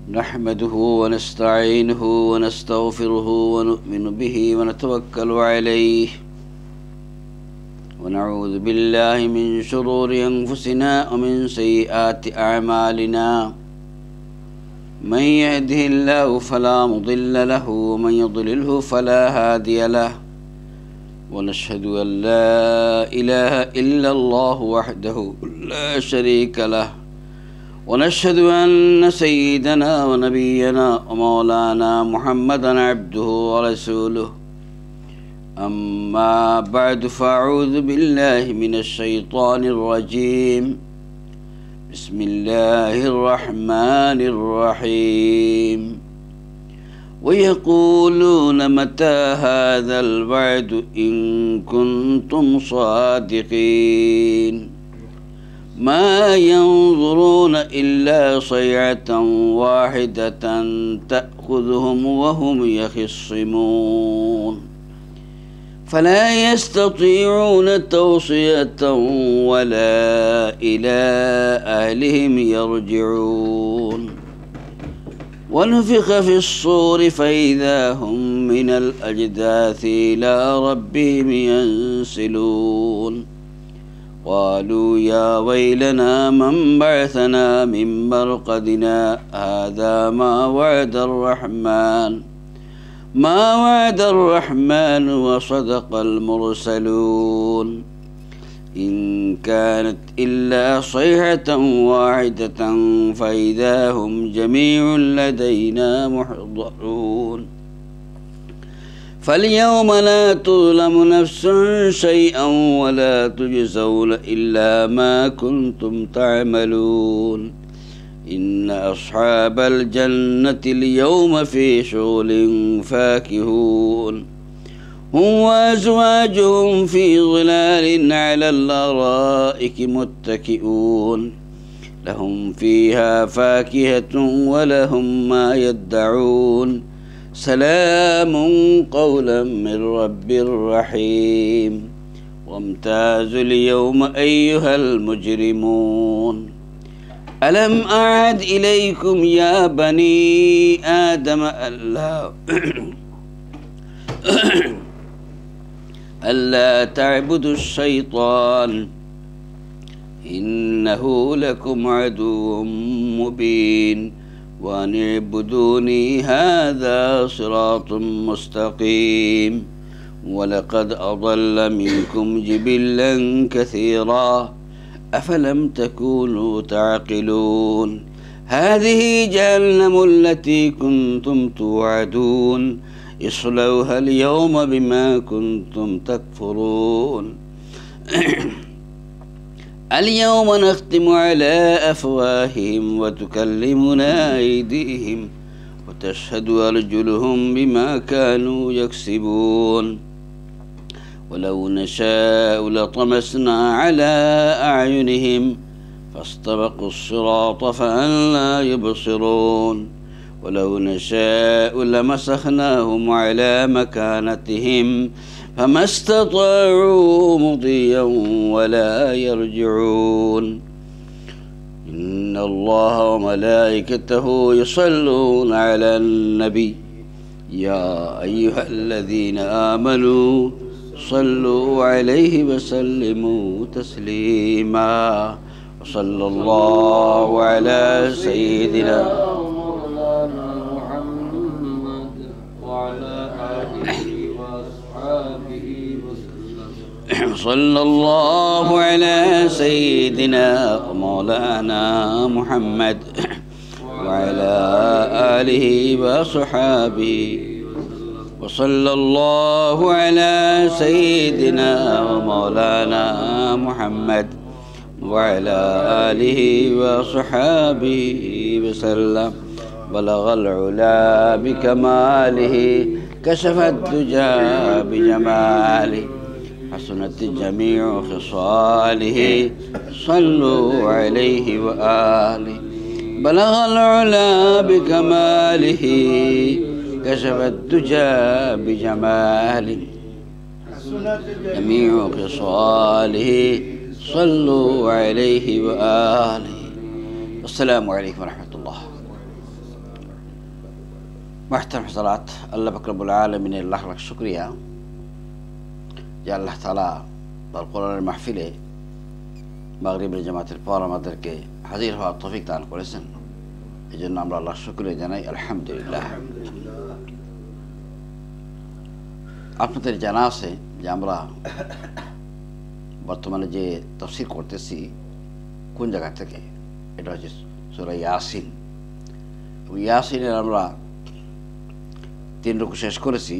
نحمده ونستعينه ونستغفره ونؤمن به ونتوكل عليه ونعوذ بالله من شرور أنفسنا ومن سيئات أعمالنا من يهده الله فلا مضل له ومن يضلله فلا هادي له ونشهد أن لا إله إلا الله وحده لا شريك له ونشهد أن سيدنا ونبينا ومولانا محمدا عبده ورسوله أما بعد فأعوذ بالله من الشيطان الرجيم بسم الله الرحمن الرحيم ويقولون متى هذا الوعد إن كنتم صادقين ما ينظرون إلا صيحة واحدة تأخذهم وهم يخصمون فلا يستطيعون توصية ولا إلى أهلهم يرجعون ونفخ في الصور فإذا هم من الأجداث إلى ربهم ينسلون قالوا يا ويلنا من بعثنا من مرقدنا هذا ما وعد الرحمن وصدق المرسلون إن كانت إلا صيحة واحدة فإذا هم جميع لدينا محضرون فاليوم لا تظلم نفس شيئا ولا تجزون إلا ما كنتم تعملون إن أصحاب الجنة اليوم في شغل فاكهون هم وأزواجهم في ظلال على الأرائك متكئون لهم فيها فاكهة ولهم ما يدعون سلام قولا من رب رحيم وامتازوا اليوم أيها المجرمون ألم أعد إليكم يا بني آدم ألا تعبدوا الشيطان إنه لكم عدو مبين وأن اعبدوني هذا صراط مستقيم ولقد أضل منكم جبلا كثيرا أفلم تكونوا تعقلون هذه جهنم التي كنتم توعدون اصلوها اليوم بما كنتم تكفرون اليوم نختم على أفواههم وتكلمنا أيديهم وتشهد أرجلهم بما كانوا يكسبون ولو نشاء لطمسنا على أعينهم فاستبقوا الصراط فأنى يبصرون ولو نشاء لمسخناهم على مكانتهم فما استطاعوا مضيا ولا يرجعون إن الله وملائكته يصلون على النبي يا أيها الذين آمنوا صلوا عليه وسلموا تسليما وصلى الله على سيدنا مولانا محمد وعلى آله وأصحابه وسلم صلى الله على سيدنا مولانا محمد وعلى آله وصحابه وصلى الله على سيدنا ومولانا محمد وعلى آله وصحابه وسلم بلغ العلا بكماله كشف الدجى بجماله حسنت جميع خصاله صلوا عليه وآله بلغ العلا بكماله كشف الدجى بجماله جميع خصاله صلوا عليه وآله. السلام عليكم ورحمة الله. মাহতারাম হযরত, আল্লাহ পাক রব্বুল আলামিনের লাখ লাখ শুকরিয়া যে আল্লাহ তাআলা তার কোরআনের মাহফিলে মাগরিবের জামাতের পর আমাদেরকে হাজির হওয়ার তৌফিক দান করেছেন। এই জন্য আমরা আল্লাহর শুকরিয়া জানাই, আলহামদুলিল্লাহ। আপনাদের জানা আছে যে আমরা বর্তমানে যে তাফসীর করতেছি কোন জায়গা থেকে, এটা হচ্ছে সূরা ইয়াসিন। ইয়াসিনের আমরা 3 রুকু শেষ করেছি।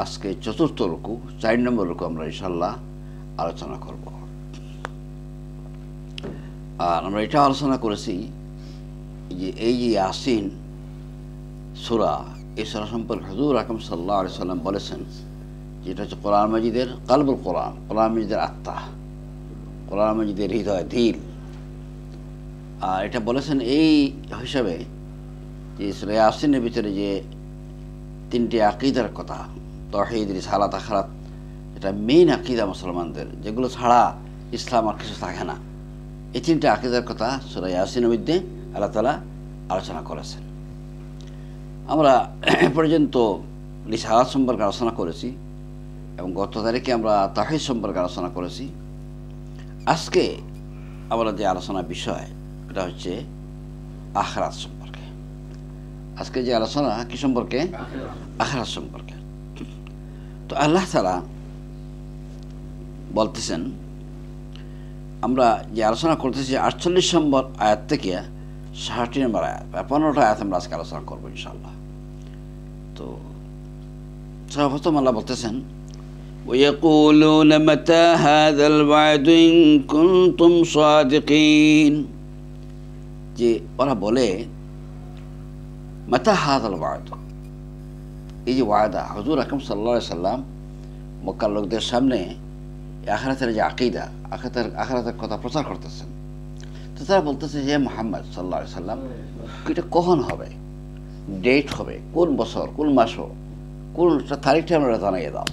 আজকে 4র্থ রুকু, 4 নম্বর রুকু আমরা ইনশাআল্লাহ আলোচনা করব। আর আমরা এটা আলোচনা করেছি যে এই যে ইয়াসিন সূরা, এই সূরা সম্পর্কে হুজুর আকরাম সাল্লাল্লাহু আলাইহি সাল্লাম বলেছেন যে এটা হচ্ছে কোরআন মাজিদের কালবুল কোরআন, কোরআন মাজিদের আত্মা, কোরআন মাজিদের হৃদয়, দিল। আর এটা বলেছেন এই হিসাবে যে সূরা ইয়াসিনের ভিতরে যে 3টি আকীদার কথা, তাওহীদ, রিসালাত, আখিরাত, এটা মেইন আকীদা মুসলমানদের, যেগুলো ছাড়া ইসলাম আর কিছু থাকে না। এই 3টি আকীদার কথা সূরা ইয়াসিনের মধ্যে আল্লাহ তাআলা আলোচনা করেছেন। আমরা এ পর্যন্ত রিসালাত সম্পর্কে আলোচনা করেছি এবং গত তারিখে আমরা তাওহীদ সম্পর্কে আলোচনা করেছি। আজকে আমরা যে আলোচনার বিষয় এটা হচ্ছে আখিরাত সম্পর্কে। আজকে যে আলোচনা কি সম্পর্কে? আখিরাত সম্পর্কে। তো আল্লাহ তাআলা বলতেছেন, আমরা যে আলোচনা করতেছি 48 নম্বর আয়াত থেকে 60 নম্বর আয়াত, 15টা আয়াত আমরা আজকে আলোচনা করবো ইনশাআল্লাহ। তো সর্বপ্রথম আল্লাহ বলতেছেন, وَيَقُولُونَ مَتَى هَذَا الْوَعْدُ إِن كُنتُمْ صَادِقِينَ, যে ওরা বলে মাতা হাযাল ওয়া'দ, এই যে ওয়াদা হুজুর আকরাম সাল্লাল্লাহু আলাইহি সাল্লাম মক্কার লোকদের সামনে আখিরাতের যে আকীদা, আখিরাতের কথা প্রচার করতেছেন। তো তারা বলতেছে, হে মুহাম্মদ সাল্লাল্লাহু আলাইহি সাল্লাম, এটা কখন হবে, ডেট হবে, কোন বছর, কোন মাস, কোন তারিখটা আমরা জানিয়ে দাও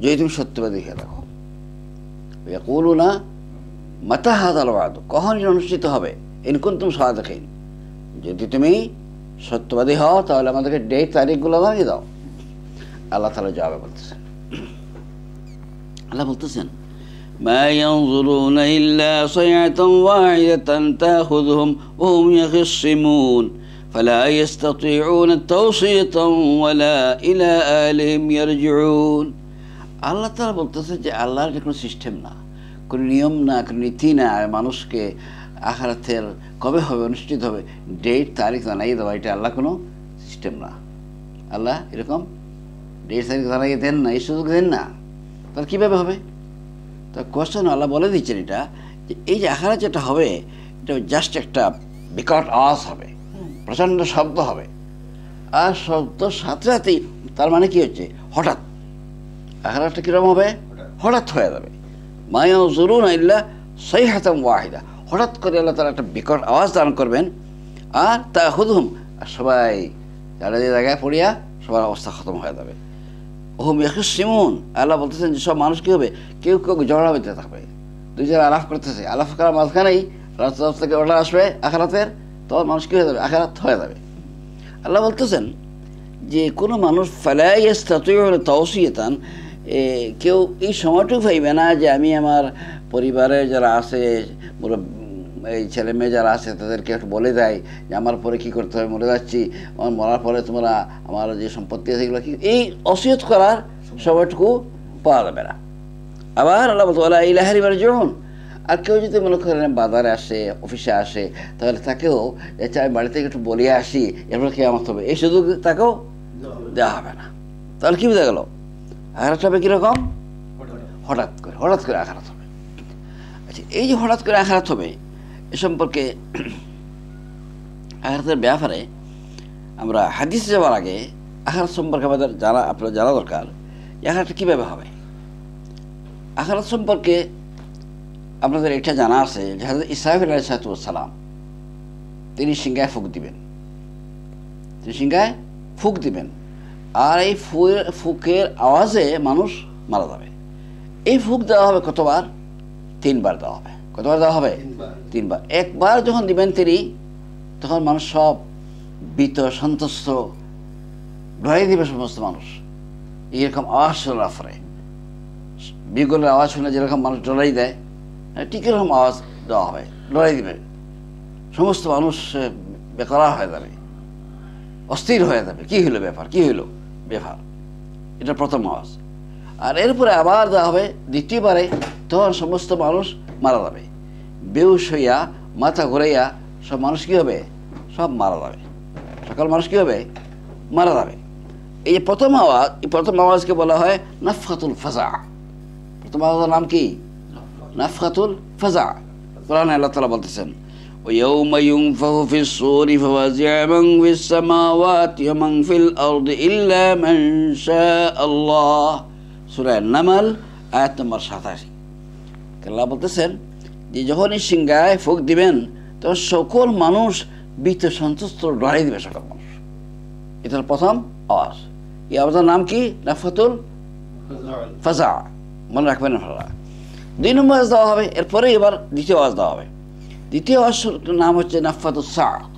যদি তুমি সত্যবাদী হয়ে থাকো। ইয়াকুলুনা মাতা হাযাল ওয়া'দ, কখন এটা অনুষ্ঠিত হবে, ইন কুনতুম সাদিকিন, যদি তুমি সত্যবাদী হও তাহলে আমাদেরকে ডেট, তারিখগুলো জানিয়ে দাও। আল্লাহ তাআলা জবাবে বলতেছেন, আল্লাহ বলতেছেন, মা ইয়ানজুরুনা ইল্লা সাইআতান ওয়াহিদাতান তাখুযুহুম ওয়া হুম ইয়াখসিমুন ফালা ইস্তাতিউনা তাওসিয়াতান ওয়ালা ইলা আহলিহিম ইয়ারজিউন। আল্লাহ তাআলা বলতেছেন যে আল্লাহর কোনো সিস্টেম না, কোনো নিয়ম না, কোনো নীতি না, মানুষকে আখিরাতের কবে হবে, অনুষ্ঠিত হবে, ডেট, তারিখ জানাই দেওয়া, এটা আল্লাহ কোনো সিস্টেম না। আল্লাহ এরকম ডেট, তারিখ জানাই দেন না, এই সুযোগ দেন না। তাহলে কীভাবে হবে? তো কোশ্চেন আল্লাহ বলে দিচ্ছেন এটা, যে এই যে আখিরাত যেটা হবে, এটা জাস্ট একটা বিকট আওয়াজ হবে, প্রচণ্ড শব্দ হবে। আর শব্দ সাথে সাথেই, তার মানে কি হচ্ছে, হঠাৎ আখিরাতটা কীরকম হবে, হঠাৎ হয়ে যাবে। মা ইয়ানজুরুনা ইল্লা সাইহাতান ওয়াহিদা, হঠাৎ করে আল্লাহ তাআলা একটা বিকট আওয়াজ দান করবেন, আর তাখুযুহুম, আর সবাই যারা যে জায়গায় পড়িয়া সবার অবস্থা খতম হয়ে যাবে। ওহুম ইয়াখসিমুন, আল্লাহ বলতেছেন যে সব মানুষ কী হবে, কেউ কেউ ঝগড়া হইতে থাকবে, দুইজন আলাপ করতেছে, আলাপ করার মাঝখানেই রাস্তা থেকে অর্ডার আসবে আখিরাতের, তখন মানুষ কী হয়ে যাবে, আখিরাত হয়ে যাবে। আল্লাহ বলতেছেন যে কোনো মানুষ ফালা ইস্তাতিউনা তাওসিয়াতান, কেউ এই সময়টুকু পাইবে না যে আমি আমার পরিবারের যারা আছে, এই ছেলে মেয়ে যারা আছে তাদেরকে একটু বলে দেয় যে আমার পরে কী করতে হবে, মরে যাচ্ছি, আমার মরার পরে তোমরা আমার যে সম্পত্তি আছে এগুলো কি, এই ওসিয়ত করার সময়টুকু পাওয়া যাবে না। আবার আল্লাহ বলতে ওয়ালা ইলা আহলিহিম ইয়ারজিউন, আর কেউ যদি মনে করেন বাজারে আসে, অফিসে আসে, তাহলে তাকেও আমি বাড়ি থেকে একটু বলিয়ে আসি, এরপর কিয়ামত হবে, এই সুযোগ তাকেও দেওয়া হবে না। তাহলে কী বোঝা গেল, আখিরাত হবে কীরকম, হঠাৎ করে আখিরাত হবে। আচ্ছা, এই যে হঠাৎ করে আখিরাত হবে, এ সম্পর্কে আখিরাতের ব্যাপারে আমরা হাদিসে যাওয়ার আগে আখিরাত সম্পর্কে আমাদের আপনার জানা দরকার, আখিরাতটা কীভাবে হবে। আখিরাত সম্পর্কে আপনাদের এটা জানা আছে যে হযরত ইসরাফিল আলাইহিস সালাম তিনি সিংহায় ফুঁক দিবেন, আর এই ফুঁকের আওয়াজে মানুষ মারা যাবে। এই ফুঁক দেওয়া হবে কতবার? 3 বার দেওয়া হবে। কতবার দেওয়া হবে? 3 বার। একবার যখন দিবেন তিনি, তখন মানুষ সব ভীত সন্ত্রস্ত ডরাই দিবে সমস্ত মানুষ। এইরকম আওয়াজ শোনার পরে, বিগলের আওয়াজ শুনে যেরকম মানুষ ডরাই দেয়, ঠিক এরকম আওয়াজ দেওয়া হবে, ডরাই দিবে। সমস্ত মানুষ বেকরার হয়ে যাবে, অস্থির হয়ে যাবে, কি হইলো ব্যাপার, কি হইলো ব্যাপার। এটা প্রথম আওয়াজ। আর এরপরে আবার দেওয়া হবে দ্বিতীয়বারে, তখন সমস্ত মানুষ মারা যাবে, বেহুশ হইয়া মাথা ঘুরাইয়া সব মানুষ কী হবে, সব মারা যাবে, সকল মানুষ কী হবে, মারা যাবে। এই যে প্রথম আওয়াজ, এই প্রথম আওয়াজকে বলা হয় নাফখাতুল ফাজা। প্রথম আওয়াজের নাম কি? নাফখাতুল ফাজা। কোরআনে আল্লাহ তাআলা বলতেছেন ويوم ينفخ في الصور ففزع من في السماوات ومن في الأرض إلا من شاء الله। সূরা নামল আয়াত নম্বর 87। আল্লাহ বলতেছেন যে যখনই সিংহায় ফুঁক দিবেন তখন সকল মানুষ ভীত সন্ত্রস্ত ডরাই দিবে, সকল মানুষ। এটা প্রথম আওয়াজ। এই আওয়াজের নাম কি? নাফখাতুল ফাজা। মনে রাখবেন আপনারা। 2 নম্বর আওয়াজ দেওয়া হবে, এরপরে এবার দ্বিতীয় আওয়াজ দেওয়া হবে। দ্বিতীয় আওয়াজটার নাম হচ্ছে নাফখাতুস সাক।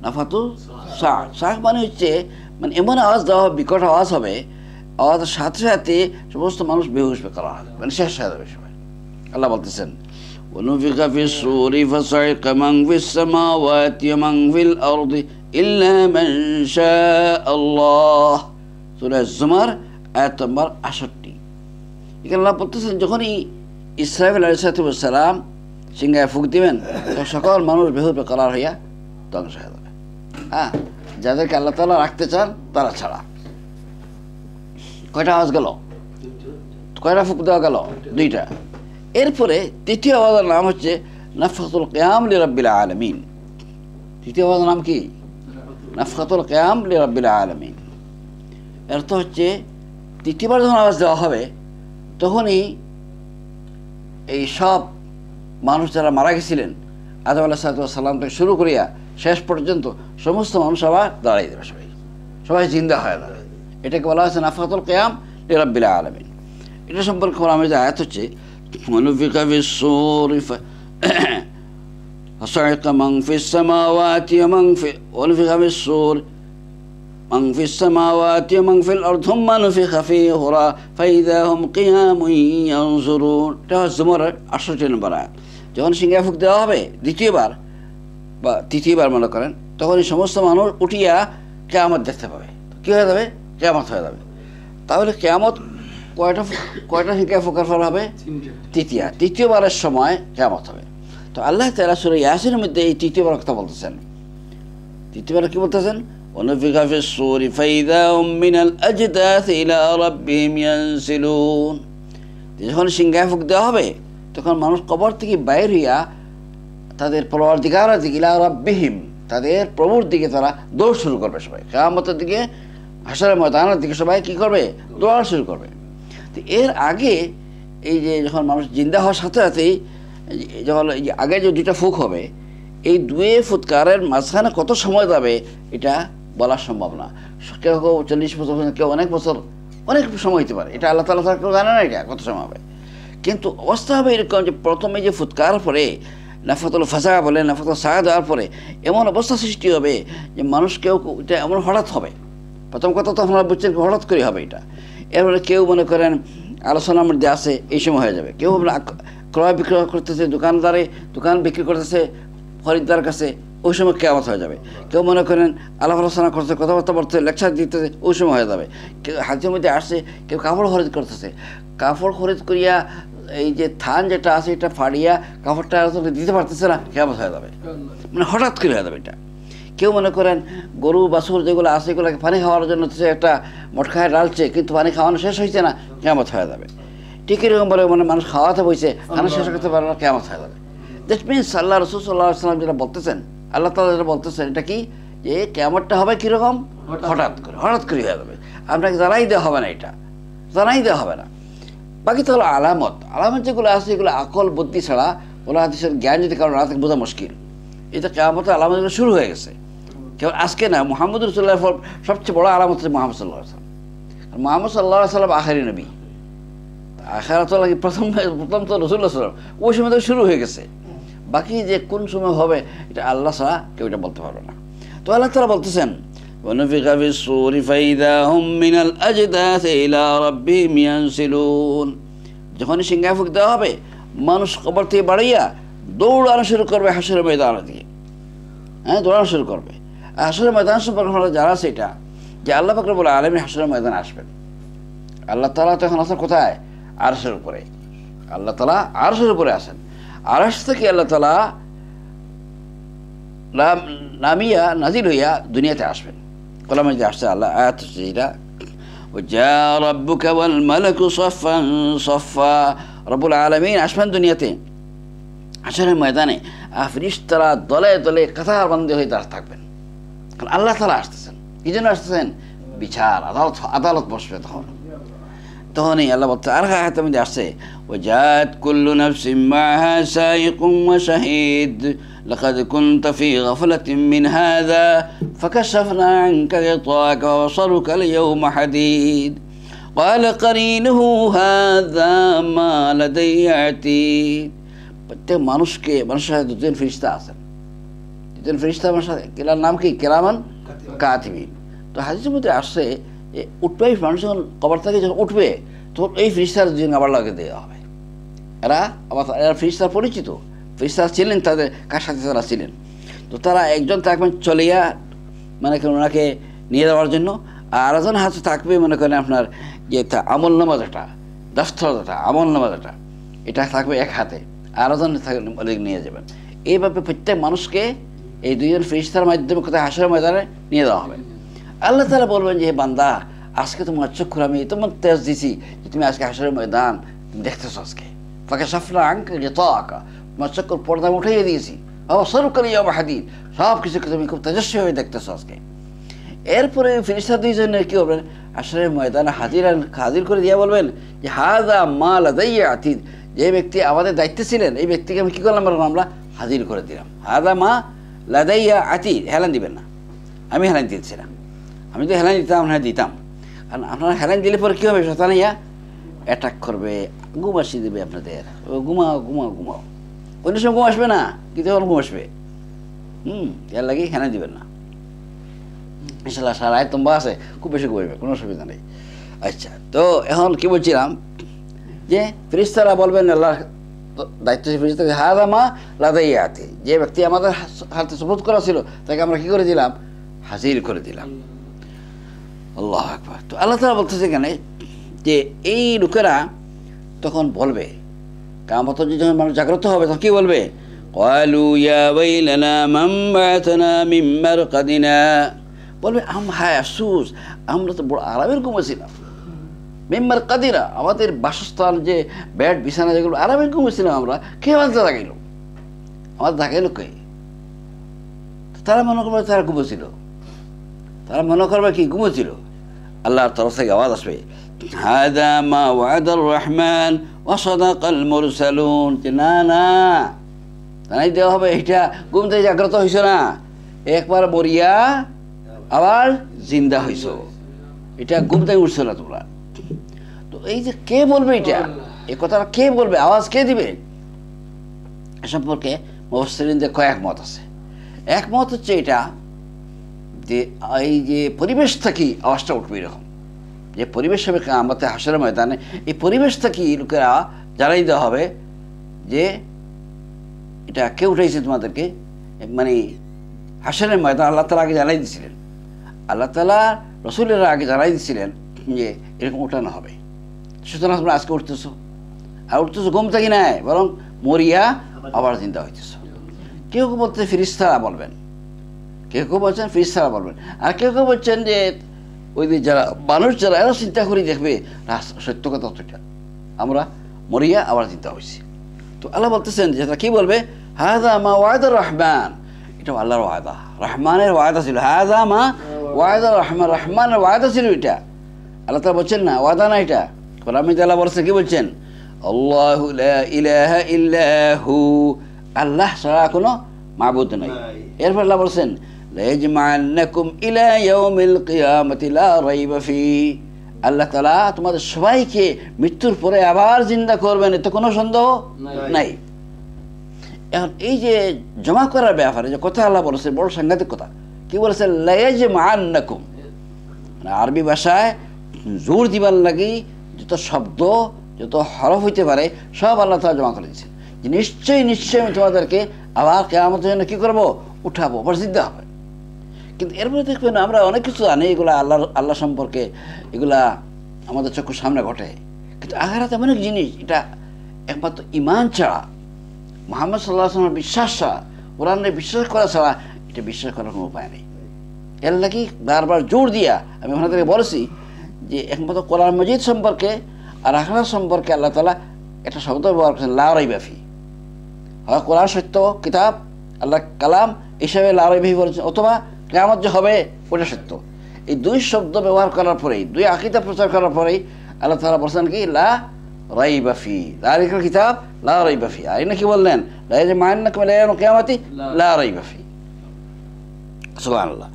নাফখাতুস সাক, সাক মানে হচ্ছে মানে এমন আওয়াজ দেওয়া হবে, বিকট আওয়াজ হবে, আওয়াজের সাথে সাথে সমস্ত মানুষ বেহুশ করা হবে, মানে শেষ হয়ে যাবে সবাই। আল্লাহ বলতেছেন ونفخ في الصور فصعق من في السماوات ومن في الأرض إلا من شاء الله। সূরা জুমার আয়াত নম্বর 68। এখানে আল্লাহ বলতেছেন যখনই ইসরাফিল আলাইহিস সালাম সিংহায় ফুঁক দিবেন তখন সকল মানুষ বেহুশ করার হইয়া ধ্বংস হয়ে যাবে। হ্যাঁ, যাদেরকে আল্লাহ তাআলা রাখতে চান তারা ছাড়া। কয়টা আওয়াজ গেল? কয়টা ফুঁক দেওয়া গেল? 2টা। এরপরে তৃতীয় আওয়াজের নাম হচ্ছে নাফখাতুল কিয়াম লিরাব্বিল আলামিন। তৃতীয় আওয়াজের নাম কি? নাফখাতুল কিয়াম লিরাব্বিল আলামিন। এর তো হচ্ছে তৃতীয়বার যখন আওয়াজ দেওয়া হবে তখনই এই সব মানুষ যারা মারা গেছিলেন আদম আলাইহিস সালাম থেকে শুরু করিয়া শেষ পর্যন্ত সমস্ত মানুষ আবার দাঁড়াই দেবে, সবাই জিন্দা হয়ে যাবে। এটাকে বলা হয়েছে নাফখাতুল কিয়াম লিরাব্বিল আলামিন। এটা সম্পর্কে আমার যে আয়াত হচ্ছে ونفخ في الصور فصعق من في السماوات ومن في ونفخ في الصور من في السماوات ومن في الأرض ثم نفخ فيه أخرى فإذا هم قيام ينظرون। এটা জুমার 68 নম্বর আয়াত। যখন সিংহায় ফুঁক দেওয়া হবে দ্বিতীয়বার বা তৃতীয়বার মনে করেন, তখন এই সমস্ত মানুষ উঠিয়া কিয়ামত দেখতে পাবে। কী হয়ে যাবে? কিয়ামত হয়ে যাবে। তাহলে কিয়ামত কয়টা সিংহায় ফুঁকার ফল হবে? তৃতীয়বারের সময় কিয়ামত হবে। তো আল্লাহ তাআলা সূরা ইয়াসিনের মধ্যে এই তৃতীয়বার কথা বলতেছেন। তৃতীয়বার কি বলতেছেন? ونفخ في الصور فإذا هم من الأجداث إلى ربهم ينسلون। যখন সিংহায় ফুঁক দেওয়া হবে তখন মানুষ কবর থেকে বাইর হইয়া তাদের পরওয়ারদিগারের দিকে, ইলা রাব্বিহিম, তাদের প্রভুর দিকে তারা দৌড় শুরু করবে। সবাই কিয়ামতের দিকে, হাশরের ময়দানের দিকে সবাই কি করবে? দৌড়া শুরু করবে। তো এর আগে এই যে যখন মানুষ জিন্দা হওয়ার সাথে সাথেই যখন আগে যে 2টা ফুঁক হবে, এই 2 ফুৎকারের মাঝখানে কত সময় যাবে এটা বলা সম্ভব না। কেউ 40 বছর, কেউ অনেক বছর, অনেক সময় হতে পারে। এটা আল্লাহ তাআলা কেউ জানে না এটা কত সময় হবে। কিন্তু অবস্থা হবে এরকম যে প্রথমে যে ফুৎকার পরে নাফখাতুল ফাজা বলে, নাফখাতুল সাক দেওয়ার পরে এমন অবস্থা সৃষ্টি হবে যে মানুষ কেউ এটা এমন হঠাৎ হবে। প্রথম কথা তো আপনারা বুঝছেন হঠাৎ করে হবে এটা। এরপরে কেউ মনে করেন আলোচনার মধ্যে আসে, এই সময় হয়ে যাবে। কেউ ক্রয় বিক্রয় করতেছে, দোকান বিক্রি করতেছে খরিদ্দার কাছে, ওই সময় কিয়ামত হয়ে যাবে। কেউ মনে করেন আলাপ আলোচনা করতেছে, কথাবার্তা বলতেছে, লেকচার দিতেছে, ওই সময় হয়ে যাবে। কেউ হাতের মধ্যে আসছে, কেউ কাপড় খরিদ করতেছে, কাপড় খরিদ করিয়া এই যে থান যেটা আছে এটা ফাড়িয়া কাপড়টা দিতে পারতেছে না, কিয়ামত হয়ে যাবে। মানে হঠাৎ করে হয়ে যাবে এটা। কেউ মনে করেন গরু বাছুর যেগুলো আছে এগুলোকে পানি খাওয়ার জন্য একটা মটকায় ডালছে, কিন্তু পানি খাওয়ানো শেষ হয়েছে না, কিয়ামত হয়ে যাবে। ঠিক এরকমভাবে মানে মানুষ খাওয়াতে বসে, খানা শেষ করতে পারে না, কিয়ামত হয়ে যাবে। দ্যাট মিনস আল্লাহ রাসূল সাল্লাল্লাহু আলাইহি ওয়াসাল্লাম যেটা বলতেছেন, আল্লাহ তাআলা যেটা বলতেছেন, এটা কি যে কিয়ামতটা হবে কীরকম? হঠাৎ করে হয়ে যাবে। আপনাকে জানাই দেওয়া হবে না, এটা জানাই দেওয়া হবে না। বাকি তো হলো আলামত যেগুলো আছে এগুলো আকল বুদ্ধি ছাড়া, ওলা হাদিসের জ্ঞান যদি কারণ না থাকে বোঝা মুশকিল। এটা কিয়ামতের আলামতগুলো শুরু হয়ে গেছে, কেবল আজকে না। মুহাম্মদ রাসূলুল্লাহ সবচেয়ে বড় আলামত হচ্ছে মুহাম্মদ সাল্লাল্লাহু আলাইহি ওয়াসাল্লাম। আর মুহাম্মদ সাল্লাল্লাহু আলাইহি ওয়াসাল্লাম আখেরি নবী, আখিরাত লাগে প্রথম তো রাসূলুল্লাহ সাল্লাল্লাহু আলাইহি ওয়াসাল্লাম, ওই সময় তো শুরু হয়ে গেছে। বাকি যে কোন সময় হবে এটা আল্লাহ ছাড়া কেউ এটা বলতে পারবে না। তো আল্লাহ তাআলা বলতেছেন ونفخ في الصور فإذا هم من الأجداث إلى ربهم ينسلون, যখনই সিংহায় ফুঁক দেওয়া হবে মানুষ কবর থেকে বাড়িয়া দৌড়ানো শুরু করবে হাসরের ময়দানের দিকে। হ্যাঁ, দৌড়ানো শুরু করবে। হাসরের ময়দান সম্পর্কে আমরা জানা সেটা যে আল্লাহ পাক রব্বুল আলামিন হাসরের ময়দানে আসবেন। আল্লাহ তাআলা তো এখন আছেন কোথায়? আরশের উপরে। আল্লাহ তাআলা আরশের উপরে আছেন। আরশ থেকে আল্লাহ তাআলা নামিয়া নাজিল হইয়া দুনিয়াতে আসবেন। কোরআনে যে আসছে আল্লাহ আয়াত যেটা وجاء ربك والملك صفا صفا, রব্বুল আলামিন আসবেন দুনিয়াতে হাসরের ময়দানে, আর ফেরেশতারা দলে দলে কাতারবন্দি হয়ে দাঁড়িয়ে থাকবেন। কারণ আল্লাহ তাআলা আসতেছেন। কি জন্য আসতেছেন? বিচার, আদালত বসবে। তখনই আল্লাহ বলতে আর আয়াতে মধ্যে আসছে وجاءت كل نفس معها سائق وشهيد لقد كنت في غفلة من هذا فكشفنا عنك غطاءك وبصرك اليوم حديد قال قرينه هذا ما لدي عتيد. প্রত্যেক মানুষের সাথে দুজন ফেরেশতা আছেন। দুজন ফেরেশতা আমার সাথে, এর নাম কি? কিরামান কাতিবিন। তো হাদিসের মধ্যে আসছে যে উঠবে, মানুষ যখন কবর থেকে যখন উঠবে তখন এই ফেরেশতার দুজন আবার লাগিয়ে দেওয়া হবে। এরা ফেরেশতার পরিচিত, ফেরেশতা ছিলেন, তাদের কার সাথে তারা ছিলেন। তো তারা একজন থাকবেন চলিয়া, মানে ওনাকে নিয়ে যাওয়ার জন্য, আর আরেকজন হাতে থাকবে মনে করেন আপনার যে আমল নামা যেটা, দস্তর যেটা, আমল নামা যেটা, এটা থাকবে এক হাতে, আরেকজন নিয়ে যাবেন। এইভাবে প্রত্যেক মানুষকে এই দুইজন ফেরেশতার মাধ্যমে কোথায় হাসরের ময়দানে নিয়ে যাওয়া হবে। আল্লাহ তাআলা বলবেন যে হে বান্দা, আজকে তোমার চক্ষুর আমি তোমার তেজ দিছি যে তুমি আজকে হাসরের ময়দান দেখতেছো। আজকে ফাকাশাফনা আনকা গিতাআকা, তোমার চক্ষুর পর্দা উঠাইয়ে দিয়েছি। ওয়াবসারুকা আল-ইয়াওমা হাদীদ, সব কিছুকে তুমি খুব তেজস্বীভাবে দেখতেছো আজকে। এরপরে ফেরেশতা দুইজনের কি করবেন? হাসরের ময়দানে হাজির করে দিয়ে বলবেন যে হাযা মা লাদাইয়া আতীদ, যে ব্যক্তি আমাদের দায়িত্বে ছিলেন এই ব্যক্তিকে আমি কী করলাম? আমরা হাজির করে দিলাম। হাযা মা লাদাইয়া আতীদ, হেলান দিবেন না, আমি হেলান দিয়েছিলাম। আমি তো হেলান দিতাম, হ্যাঁ দিতাম। কারণ আপনারা হেলান দিলে পরে কী হবে? শয়তানিয়া অ্যাটাক করবে, ঘুম আসিয়ে দেবে আপনাদের। ঘুমাও ঘুমাও ঘুমাও, অন্য সময় ঘুম আসবে না, কিন্তু তখন ঘুম আসবে। এর লাগে হেলান দিবেন না। ইনশাল্লাহ সারা রায় তোমরা আছে, খুব বেশি ঘুমাইবে, কোনো অসুবিধা নেই। আচ্ছা, তো এখন কি বলছিলাম যে ফেরেশতারা বলবেন আল্লাহ দায়িত্বশীল ফেরেশতাকে হাযা মা লাদাইয়া আতীদ, যে ব্যক্তি আমাদের হাতে সুপুর্দ করা ছিল তাকে আমরা কি করে দিলাম? হাজির করে দিলাম। আল্লাহু আকবার। তো আল্লাহ তাআলা বলতেছে এখানে যে এই লোকেরা তখন বলবে, কিয়ামত যখন মানুষ জাগ্রত হবে তখন কি বলবে? ক্বালু ইয়া ওয়াইলানা মান বা'আথানা মিন মারকাদিনা, বলবে হায় আফসোস, আমরা তো বড় আরামের ঘুমাইছিলাম। মিন মারকাদিনা, আমাদের বাসস্থান যে বেড বিছানা যেগুলো আরামের ঘুমাইছিলাম আমরা, কে আমাদের জাগাইল? আমাদের জাগাইল কে? তারা মনে করবে তারা ঘুমাইছিল, তারা মনে করবে কি ঘুমাইছিল। আল্লাহর তরফ থেকে আওয়াজ আসবে হাযা মা ওয়া'দার রহমান ওয়া সাদাকাল মুরসালুন, যে না না, জানাই দেওয়া হবে এটা ঘুম থেকে জাগ্রত হইছ না, একবার মরিয়া আবার জিন্দা হইছ, এটা ঘুম থেকে উঠছো না তোমরা। তো এই যে কে বলবে এটা, এই কথাটা কে বলবে, আওয়াজ কে দিবে? এ সম্পর্কে মুফাসসিরিনদের কয়েক মত আছে। একমত হচ্ছে এটা যে এই যে পরিবেশ থেকে আওয়াজটা উঠবে, এরকম যে পরিবেশ হবে কিয়ামতে হাসরের ময়দানে, এই পরিবেশ থেকে লোকেরা জানাই দেওয়া হবে যে এটা কে উঠাইছে তোমাদেরকে। মানে হাসরের ময়দান আল্লাহ তাআলা আগে জানাই দিয়েছিলেন, আল্লাহ তাআলা রাসূলের আগে জানাই দিয়েছিলেন যে এরকম উঠানো হবে। সুতরাং তোমরা আজকে উঠতেছো, আর উঠতেছো ঘুম থেকে নাই, বরং মরিয়া আবার জিন্দা হইতেছো। কেউ কেউ বলতে ফেরেশতারা বলবেন, কেউ কেউ বলছেন ফেরেশতারা বলবেন, আর কেউ কেউ বলছেন যে ওই যে যারা মানুষ যারা এরা চিন্তা করে দেখবে সত্য কথা অতটা, আমরা মরিয়া আবার চিন্তা হয়েছি। তো আল্লাহ বলতেছেন যে কি বলবে? হাযা মা ওয়া'দার রহমান, এটা আল্লাহর ওয়াদা, রহমানের ওয়াদা ছিল। হাযা মা ওয়া'দার রহমান, রহমানের ওয়াদা ছিল এটা। আল্লাহ তাআলা বলছেন না ওয়াদা না, এটা কোরআনে আল্লাহ বলছেন, কি বলছেন? আল্লাহু লা ইলাহা ইল্লা হু, আল্লাহ ছাড়া কোনো মাবুদ নাই। এরপর আল্লাহ বলছেন লায়াজমা'আন্নাকুম ইলা ইয়াউমিল কিয়ামাতি লা রাইবা ফি, আল্লাহ তাআলা তোমাদের সবাইকে মৃত্যুর পরে আবার জিন্দা করবেন, এতে কোনো সন্দেহ নাই। এখন এই যে জমা করার ব্যাপারে যে কথা আল্লাহ বলেছে, বড় সাংঘাতিক কথা। কি বলেছে লায়াজমাআন্নাকুম, মানে আরবি ভাষায় জোর দিবার লাগি যত শব্দ যত হরফ হইতে পারে সব আল্লাহ তাআলা জমা করে দিয়েছেন যে নিশ্চয়ই নিশ্চয়ই আমি তোমাদেরকে আবার কিয়ামতের জন্য কি করবো, উঠাবো, প্রসিদ্ধ হবে। কিন্তু এরপরে দেখবেন আমরা অনেক কিছু জানি এগুলা আল্লাহ সম্পর্কে, এগুলা আমাদের চক্ষুর সামনে ঘটে, কিন্তু আখিরাত এমন এক জিনিস, এটা একমাত্র ইমান ছাড়া, মুহাম্মদ সাল্লাল্লাহু আলাইহি ওয়াসাল্লামের বিশ্বাস ছাড়া, কোরআনে বিশ্বাস করা ছাড়া এটা বিশ্বাস করার কোনো উপায় নেই। এর লাগি বারবার জোর দিয়া আমি আপনাদেরকে বলেছি যে একমাত্র কোরআন মজিদ সম্পর্কে আর আখিরাত সম্পর্কে আল্লাহ তাআলা একটা শব্দ ব্যবহার করেছেন, লা রাইবা ফি। হয় কোরআন সত্য কিতাব, আল্লাহ কালাম হিসাবে লা রাইবা ফি বলেছেন, অথবা কিয়ামত যে হবে ওটা সত্য। এই দুই শব্দ ব্যবহার করার পরেই, দুই আকীদা প্রচার করার পরেই আল্লাহ তাআলা বলেছেন কি লা রাইবা ফি, যালিকাল কিতাব লা রাইবা ফি। আর এখানে কি বললেন, লা ইয়াজমাআন্নাকুম ইলা ইয়াউমিল কিয়ামাতি লা রাইবা ফি। সুবহানাল্লাহ।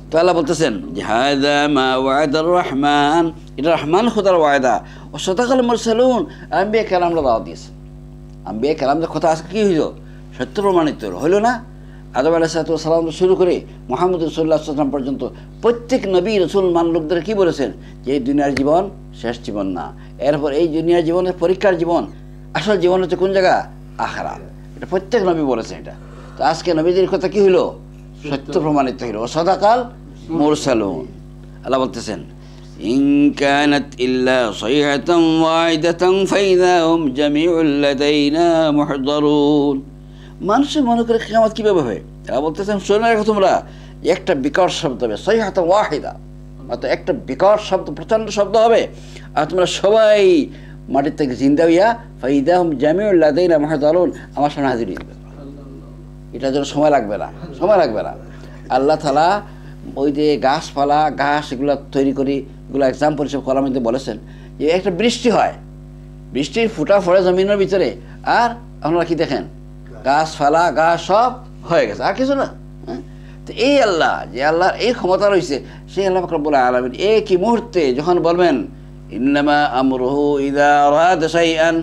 তো আল্লাহ বলতেছেন যে হাযা মা ওয়া'দার রহমান, এটা রহমান খোদার ওয়াদা। ও সাদাকাল মুরসালুন, আম্বিয়া কেরামরা দাওয়াত দিয়েছে। আম্বিয়া কেরামদের কথা আজকে কি হইল, সত্য প্রমাণিত হইল না? আদম আলাইহিস সালাম শুরু করে মুহাম্মদ রাসূলুল্লাহ সাল্লাল্লাহু আলাইহি ওয়াসাল্লাম পর্যন্ত প্রত্যেক নবী রাসূল মান লোকদের কি বলেছেন যে এই দুনিয়ার জীবন শেষ জীবন না, এরপর এই দুনিয়ার জীবনের পরীক্ষার জীবন, আসল জীবন হচ্ছে কোন জায়গা, আখিরাত। এটা প্রত্যেক নবী বলেছেন। এটা তো আজকে নবীদের কথা কি হইল, সত্য প্রমাণিত হইল। ও সাদাকাল মুরসালুন। আল্লাহ বলতেছেন ইন কানাত ইল্লা সাইহাতান ওয়াহিদাতান ফাইযা হুম জামিউল লাদাইনা মুহদারুন। মানুষের মনে করে কিয়ামত কিভাবে হয়, আল্লাহ বলতেছেন শুনে রাখো তোমরা, একটা বিকট শব্দ হবে, সাইহাতান ওয়াহিদা, অর্থাৎ একটা বিকট শব্দ, প্রচণ্ড শব্দ হবে, আর তোমরা সবাই মাটির থেকে জিন্দা হইয়া ফাইযা হুম জামিউল লাদাইনা মুহদারুন, আমার সামনে হাজির হইবে। এটার জন্য সময় লাগবে না, সময় লাগবে না। আল্লাহ তাআলা ওই যে গাছপালা, ঘাস এগুলো তৈরি করি, এগুলো এক্সাম্পল হিসেবে করার মধ্যে বলেছেন যে একটা বৃষ্টি হয়, বৃষ্টির ফুটা পড়ে জমিনের ভিতরে, আর আপনারা কি দেখেন, গাছপালা ঘাস সব হয়ে গেছে, আর কিছু না। তো এই আল্লাহ, যে আল্লাহর এই ক্ষমতা রয়েছে, সেই আল্লাহ পাক রব্বুল আলামিন একই মুহূর্তে যখন বলবেন ইন্নামা আমরুহু ইযা আরাদা শাইআন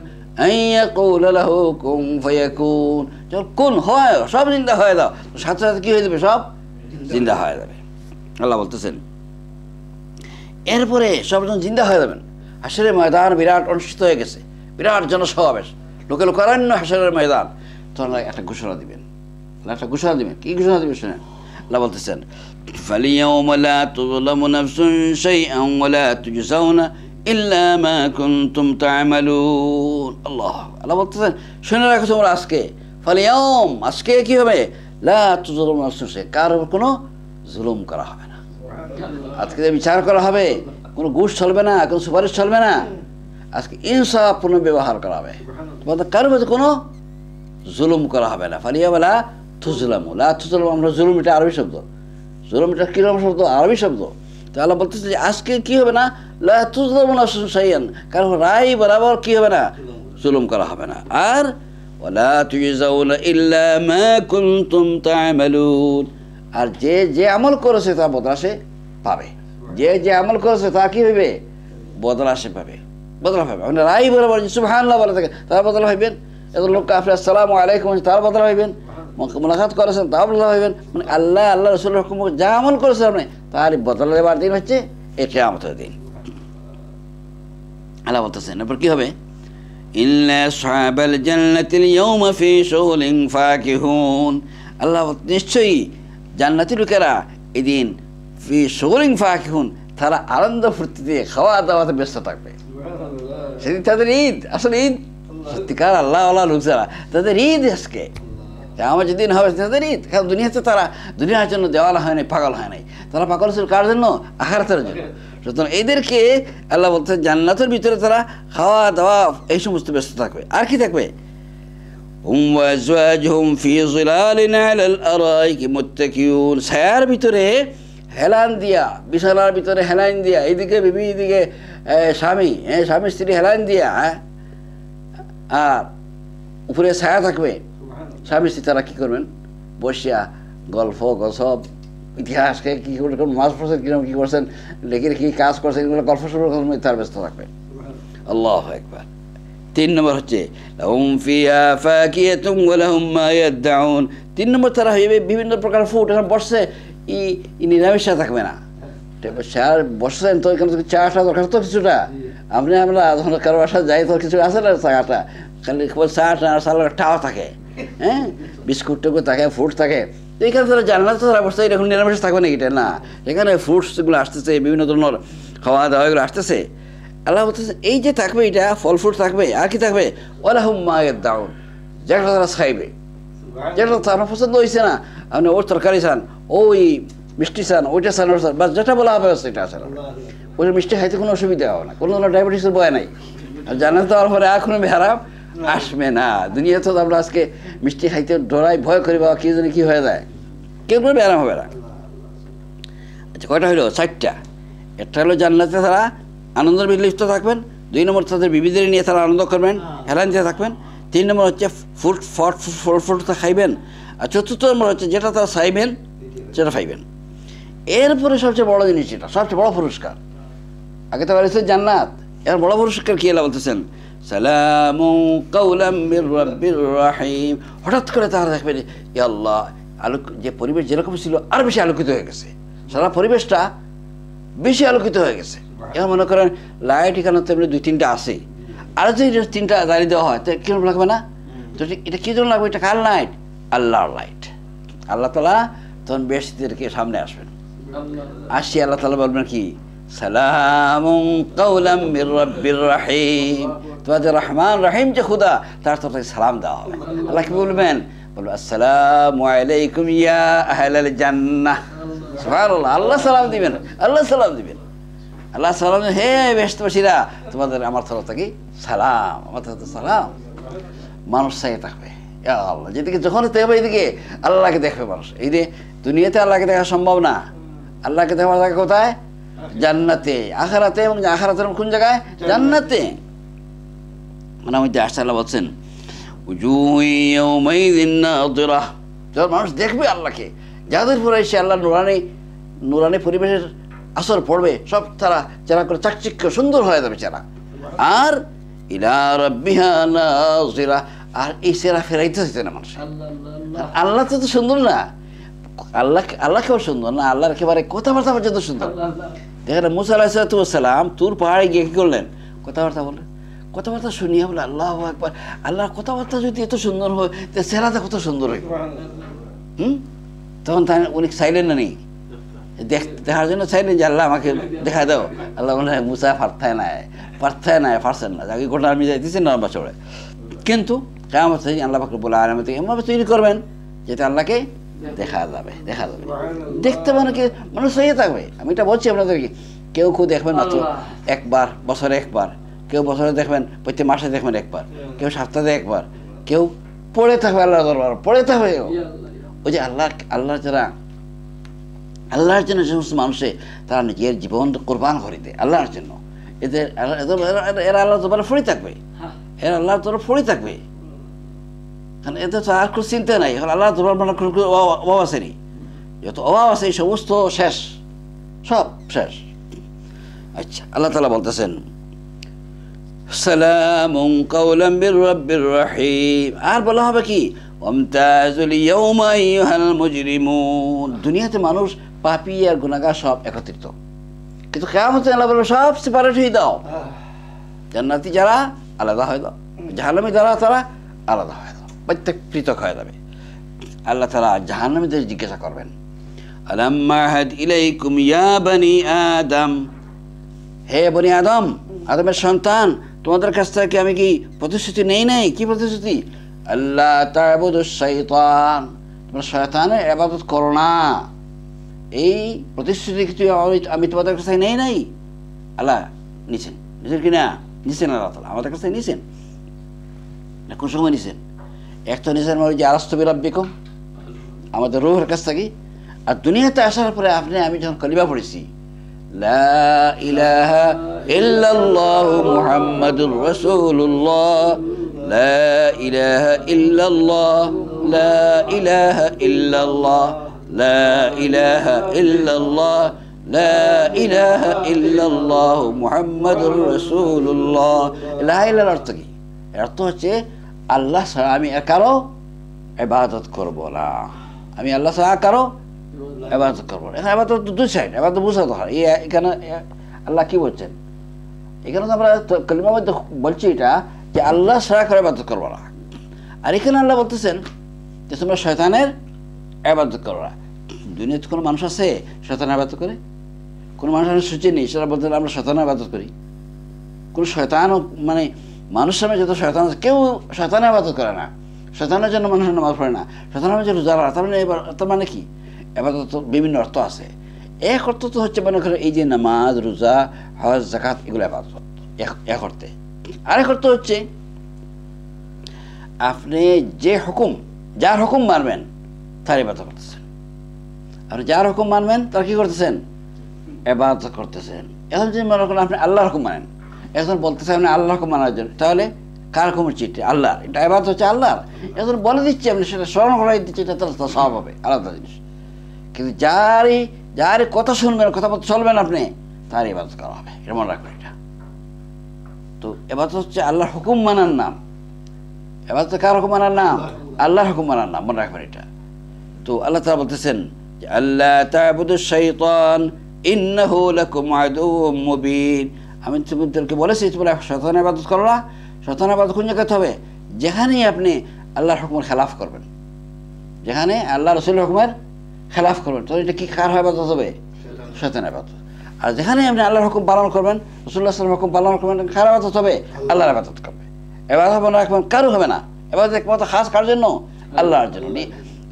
আন ইয়াকুলা লাহু কুন ফায়াকুন, যখন কোন হয় সব জিন্দা হয়ে দাও, সাথে সাথে কি হয়ে যাবে, সব জিন্দা হয়ে যাবে। আল্লাহ বলতেছেন এরপরে সব যখন জিন্দা হয়ে যাবেন, হাসরের ময়দান বিরাট অনুষ্ঠিত হয়ে গেছে, বিরাট জনসমাবেশ, লোকে লোকারণ্য হাসরের ময়দান, তখন একটা ঘোষণা দিবেন, একটা ঘোষণা দিবেন। কি ঘোষণা দিবেন শুনেন, আল্লাহ বলতেছেন ফালিয়াউমা লা তুযলামু নাফসুন শাইআন ওয়া লা তুজজাউনা ইল্লা মা কুনতুম তা'মালুন। আল্লাহ বলতেছেন শুনে রাখো তোমরা, আজকে ফালিয়াউম, আজকে কি হবে, লা তুযলামু নাফসুন শাইআন, কারো কোনো জুলুম করা হবে না। আজকে বিচার করা হবে, কোনো ঘুষ চলবে না, কোনো সুপারিশ চলবে না, আজকে ইনসাফপূর্ণ ব্যবহার করা হবে, কারোর মধ্যে কোনো জুলুম করা হবে না। ফালিয়াউমা লা তুযলামু, লা তুযলামু, আমরা জুলুম, এটা আরবি শব্দ, জুলুম এটা কিরকম শব্দ, আরবি শব্দ। তো আল্লাহ বলতেছে যে আজকে কি হবে না, লা তুযলামু নাফসুন শাইআন, কারো রায় বরাবর কি হবে না, জুলুম করা হবে না। আর ওয়ালা তুজজাউনা ইল্লা মা কুনতুম তা'মালুন, আর যে যে আমল করেছে তা বদলা সে পাবে, যে যে আমল করেছে তা কি হইবে, বদলা সে পাবে, বদলা পাবে। মানে রায় বরাবর সুবহানাল্লাহ বলে থাকে তার বদলা হইবেন, এত লোককে আপনি আসসালামু আলাইকুম তার বদলা হইবেন, মুলাকাত করেছেন তার বদলা হইবেন, মানে আল্লাহ আল্লাহ রাসূলের হুকুম যা আমল করেছেন আপনি তার বদলা দেওয়ার দিন হচ্ছে এই কিয়ামতের দিন। আল্লাহ বলতেছেন এরপর কি হবে, ইল্লা আসহাবাল জান্নাতিল ইয়াওমা ফি শুগুলিন ফাকিহুন। আল্লাহ নিশ্চয়ই জান্নাতি লোকেরা এদিন ফি শুগুলিন ফাকিহুন, তারা আনন্দ ফুর্তিতে খাওয়া দাওয়াতে ব্যস্ত থাকবে। সেদিন তাদের ঈদ, আসলে ঈদ সত্যিকার আল্লাহ আল্লাহ লোক যারা, তাদের ঈদ আজকে, আমার যেদিন হবে তাদের ঈদ। কারণ দুনিয়াতে তারা দুনিয়ার জন্য দেওয়ালা হয় নাই, পাগল হয় নাই, তারা পাগল ছিল কার জন্য, আখিরাতের জন্য। সুতরাং এদেরকে আল্লাহ বলতে জান্নাতের ভিতরে তারা খাওয়া দাওয়া এই সমস্ত ব্যস্ত থাকবে। আর কি থাকবে, হুম ওয়া আজওয়াজুহুম ফি যিলালিন আলাল আরাইকি মুত্তাকিউন, ছায়ার ভিতরে হেলান দিয়া, বিছানার ভিতরে হেলান দিয়া, এইদিকে বিবি, এইদিকে স্বামী, স্বামী স্ত্রী হেলান দিয়া, আর উপরে ছায়া থাকবে। স্বামী স্ত্রী তারা কী করবেন, বসিয়া গল্প গসব, ইতিহাসকে কী করে মাছ পড়ছেন, কীরকম কী করছেন, লেখির কী কাজ করছেন, এগুলো গল্প শুরু করবেন, তার ব্যস্ত থাকবে। আল্লাহু আকবার। 3 নম্বর হচ্ছে লাহুম ফিহা ফাকিহাতুন ওয়া লাহুম মা ইয়াদউন। 3 নম্বর তারা হইবে বিভিন্ন প্রকার ফুড, এখন বসছে নিরামিষটা থাকবে না, স্যার বসছেন তো এখানে চাটা দরকার তো কিছুটা, আমরা যখন কারো বাসায় যাই তো কিছু আছে না চাটা, খালি চাটা সালাটাও থাকে, হ্যাঁ বিস্কুট টিস্কুট থাকে, ফ্রুট থাকে। তো এইখানে তারা জানলা তো তারা বসতে এরকম নিরামিষ থাকবে না, এটা না, এখানে ফ্রুটসগুলো আসতেছে, বিভিন্ন ধরনের খাওয়া দাওয়া এগুলো আসতেছে। আল্লাহ বলতেছে এই যে থাকবে এটা ফল ফ্রুট থাকবে, আর কি থাকবে ওয়ালাহুম মা ইয়াদউন, যেটা তারা খাইবে, যেটা আপনার পছন্দ হয়েছে না, আপনি ওর তরকারি চান, ওই মিষ্টি চান, ওইটা চান, ওটা চান, বাস যেটা বলা হবে সেটা আসলে ওই মিষ্টি খাইতে কোনো অসুবিধা হবে না, কোনো ধরনের ডায়াবেটিসের ভয় নাই। আর জানেন তো আমার আর কোনো বেহারাম আসবে না। দুনিয়াতে তো আমরা আজকে মিষ্টি খাইতে ডরাই, ভয় করি, বা কি জানি কী হয়ে যায়, কেউ কোনো বেহারাম হবে না। আচ্ছা কয়টা হইলো? 4টা। একটা হলো জান্নাতে তারা আনন্দের লিপ্ত থাকবেন, 2 নম্বর তাদের বিবিদের নিয়ে তারা আনন্দ করবেন, হেলান দিয়ে থাকবেন, 3 নম্বর হচ্ছে ফল ফ্রুটটা খাইবেন, আর 4র্থ নম্বর হচ্ছে যেটা তারা চাইবেন সেটা পাইবেন। এরপরে সবচেয়ে বড় জিনিস, এটা সবচেয়ে বড় পুরস্কার। আগে তো বলেছে জান্নাত, এর বড় পুরস্কার কি এলা বলতেছেন সালামু কাওলাম মির রাব্বির রহিম। হঠাৎ করে তারা দেখবেন ইয়া আল্লাহ, আলোক যে পরিবেশ যেরকম ছিল আর বেশি আলোকিত হয়ে গেছে, সারা পরিবেশটা বেশি আলোকিত হয়ে গেছে। এবার মনে করেন লাইট এখানে তেমনি 2-3টা আছে, আর যদি 3টা জ্বালিয়ে দেওয়া হয় তো কিরকম লাগবে না? তো এটা কী জন্য লাগবে? এটা কার লাইট? আল্লাহর লাইট। আল্লাহ তাআলা তখন বেহেশতীদেরকে সামনে আসবেন, আসি আল্লাহ তাআলা বলবেন কি সালামুন কাওলাম মির রাব্বির রহিম, তোমাদের রহমান রহিম যে খুদা তার তরফ থেকে সালাম দেওয়া হবে। আল্লাহ কি বলবেন? বলবে আসসালামু আলাইকুম ইয়া আহলাল জান্নাহ। সুবহানাল্লাহ, আল্লাহ সালাম দিবেন, আল্লাহ সালাম দিবেন, আল্লাহ সালাম, হে বেহেশতবাসীরা তোমাদের আমার তরফ থেকে সালাম, আমার তরফ থেকে সালাম। মানুষ চাই থাকবে ইয়া আল্লাহ, যেদিকে যখন দেখবে এদিকে আল্লাহকে দেখবে মানুষ। এই যে দুনিয়াতে আল্লাহকে দেখা সম্ভব না, আল্লাহকে দেখার জায়গা কোথায়? জান্নাতে, আখিরাতে। এবং আখিরাতের কোন জায়গায়? জান্নাতে। মানে আমি আসলে আল্লাহ বলছেন উজুহু ইয়াওমাইযিন নাযিরা, যখন মানুষ দেখবে আল্লাহকে, যাদের পরে এসে আল্লাহ নুরানি পরিবেশের আসর পড়বে, সব তারা চেহারা করে চাকচিক্য সুন্দর হয়ে যাবে চেহারা। আর ইলা রাব্বিহা নাযিরা, আর এই চেহারা ফেরাইতে হইতে না মানুষ। আল্লাহ তো সুন্দর না, আল্লাহ কেউ সুন্দর না, আল্লাহর একেবারে কথাবার্তা পর্যন্ত সুন্দর। দেখেন মুসা আলাইহিস সালাম তুর পাহাড়ে গিয়ে কি করলেন? কথাবার্তা বললেন। কথাবার্তা শুনিয়া বলে আল্লাহু আকবার, আল্লাহর কথাবার্তা যদি এত সুন্দর হয় তো চেহারাটা কত সুন্দর হয়। তখন তাই উনি চাইলেন না, নেই দেখার জন্য চাইলেন যে আল্লাহ আমাকে দেখা দাও। আল্লাহ বলে মুসা পারথায় নাই পারছেন না, যাকে গোটা আমি যাইতেছেন না বছরে। কিন্তু কিয়ামত থেকে আল্লাহ পাক রব্বুল আলামিন থেকে এমনভাবে তৈরি করবেন যাতে আল্লাহকে দেখা যাবে। দেখতে মানে কি মানুষ হয়ে থাকবে। আমি এটা বলছি আপনাদেরকে, কেউ দেখবেন মাত্র একবার, বছরে একবার, কেউ বছরে দেখবেন, প্রত্যেক মাসে দেখবেন একবার, কেউ সপ্তাহে একবার, কেউ পড়ে থাকবে আল্লাহর দরবার, পড়ে থাকবে। ওই যে আল্লাহর জন্য যে সমস্ত মানুষে তারা নিজের জীবন কোরবান করে দেয় আল্লাহর জন্য, এরা আল্লাহর দরবারে পড়ে থাকবে, এরা আল্লাহর দরবারে পড়ে থাকবে। কারণ এতে তো আর কোনো চিন্তা নাই, এখন আল্লাহ দরবার মানে কোনো অভাব আসেনি, যত অভাব আছে এই সমস্ত শেষ, সব শেষ। আচ্ছা, আল্লাহ তাআলা বলতেছেন সালামুন কাওলাম মির রাব্বির রহিম। আর বলা হবে কি ওয়ামতাজুল ইয়াওমা আইয়ুহাল মুজরিমুন। দুনিয়াতে মানুষ পাপী আর গুনাহগার সব একত্রিত, কিন্তু কিয়ামতে আল্লাহ বলবে সব সেপারেট হয়ে দাও। জান্নাতি যারা আলাদা হয়ে দাও, জাহান্নামী যারা তারা আলাদা হয়ে দাও, প্রত্যেক পৃথক হয়ে যাবে। আল্লাহ তাআলা জাহান্নামীদের জিজ্ঞাসা করবেন আলাম আহাদ ইলাইকুম ইয়া বনি আদম, হে বনি আদম, আদমের সন্তান, তোমাদের কাছ থেকে আমি কি প্রতিশ্রুতি নেই নাই? কি প্রতিশ্রুতি? আল্লাহ তা'বুদুশ শাইতান, তোমরা শয়তানের ইবাদত করো না। এই প্রতিশ্রুতি কিছু আমি তোমাদের কাছে নেই নাই? আল্লাহ নিছেন কি না? নিছেন আল্লাহ তাআলা আমাদের কাছে নিছেন না? কোন সময় নিছেন? এক তো নিছেন ওই যে আলাস্তু বিরাব্বিকুম, আমাদের রূহের কাছ থেকে। আর দুনিয়াতে আসার পরে আমি যখন কালিমা পড়েছি লা ইলাহা ইল্লাল্লাহু মুহাম্মাদুর রাসূলুল্লাহ, লা ইলাহা ইল্লাল্লাহ, লা ইলাহা ইল্লাল্লাহ, লা ইলাহা ইল্লাল্লাহ, লা ইলাহা ইল্লাল্লাহ মুহাম্মাদুর রাসূলুল্লাহ। লা ইলাহার অর্থ কি? অর্থ হচ্ছে আল্লাহ ছাড়া আমি কারো ইবাদত করব না, আমি আল্লাহ ছাড়া কারো ইবাদত করবো না। এখানে ইবাদত দুই সাইড, ইবাদত বুঝাতে হয়। এখানে আল্লাহ কি বলছেন, এখানে তো আমরা কালিমার মধ্যে বলছি এটা যে আল্লাহ ছাড়া করে ইবাদত করবো না, আর এখানে আল্লাহ বলতেছেন যে তোমরা শয়তানের ইবাদত করো না। দুনিয়াতে কোনো মানুষ আছে শয়তানের ইবাদত করে? কোনো মানুষ আমি সূচি নেই সেটা বলতে আমরা শয়তানের ইবাদত করি? কোনো শয়তান মানে মানুষ সামনে যত শয়তান আছে কেউ শয়তানের ইবাদত করে না, শয়তানের জন্য মানুষের নামাজ পড়ে না, শয়তানের জন্য রোজা রাখে। তার মানে কি? ইবাদত তো বিভিন্ন অর্থ আছে। এক অর্থ তো হচ্ছে মনে করেন এই যে নামাজ, রোজা, হজ, যাকাত, এগুলো ইবাদত এক অর্থে। আরেক অর্থ হচ্ছে আপনি যে হুকুম, যার হুকুম মানবেন তার ইবাদত করতেছেন। আপনি যার হুকুম মানবেন তার কি করতেছেন? ইবাদত করতেছেন। এখন যদি মনে করেন আপনি আল্লাহর হুকুম মানেন, এখন বলতেছেন আপনি আল্লাহর হুকুম মানার জন্য, তাহলে কার হুকুমের চিঠি? আল্লাহর। এটা ইবাদত হচ্ছে আল্লাহর। এখন বলে দিচ্ছি আপনি সেটা স্মরণ করাই দিচ্ছি, এটা তার সওয়াব হবে, আলাদা জিনিস। কিন্তু যারই কথা শুনবেন, কথা মতো চলবেন আপনি, তার ইবাদত করা হবে, এটা মনে রাখবেন। এটা তো ইবাদত হচ্ছে আল্লাহর হুকুম মানার নাম। ইবাদত কার হুকুম মানার নাম? আল্লাহর হুকুম মানার নাম, মনে রাখবেন এটা। তো আল্লাহ তাআলা বলতেছেন যে আল্লাহ তা'বুদুশ শাইতান ইন্নাহু লাকুম আদুউম মুবিন। আমি তোমাদেরকে বলেছি তোমরা শয়তানের ইবাদত করো না। শয়তানের ইবাদত কোন জায়গাতে হবে? যেখানেই আপনি আল্লাহর হুকুমের খেলাফ করবেন, যেখানে আল্লাহ রাসূলের হুকুমের খেলাফ করবেন, তো এটা কি কার ইবাদত হবে? শয়তানের ইবাদত। আর যেখানে আপনি আল্লাহর হুকুম পালন করবেন, রাসূলুল্লাহ সাল্লাল্লাহু আলাইহি ওয়াসাল্লামের হুকুম পালন করবেন, কার ইবাদত হবে? আল্লাহর ইবাদত করবে। ইবাদত মনে রাখবেন কারো হবে না, ইবাদত একমাত্র খাস কার জন্য? আল্লাহর জন্য।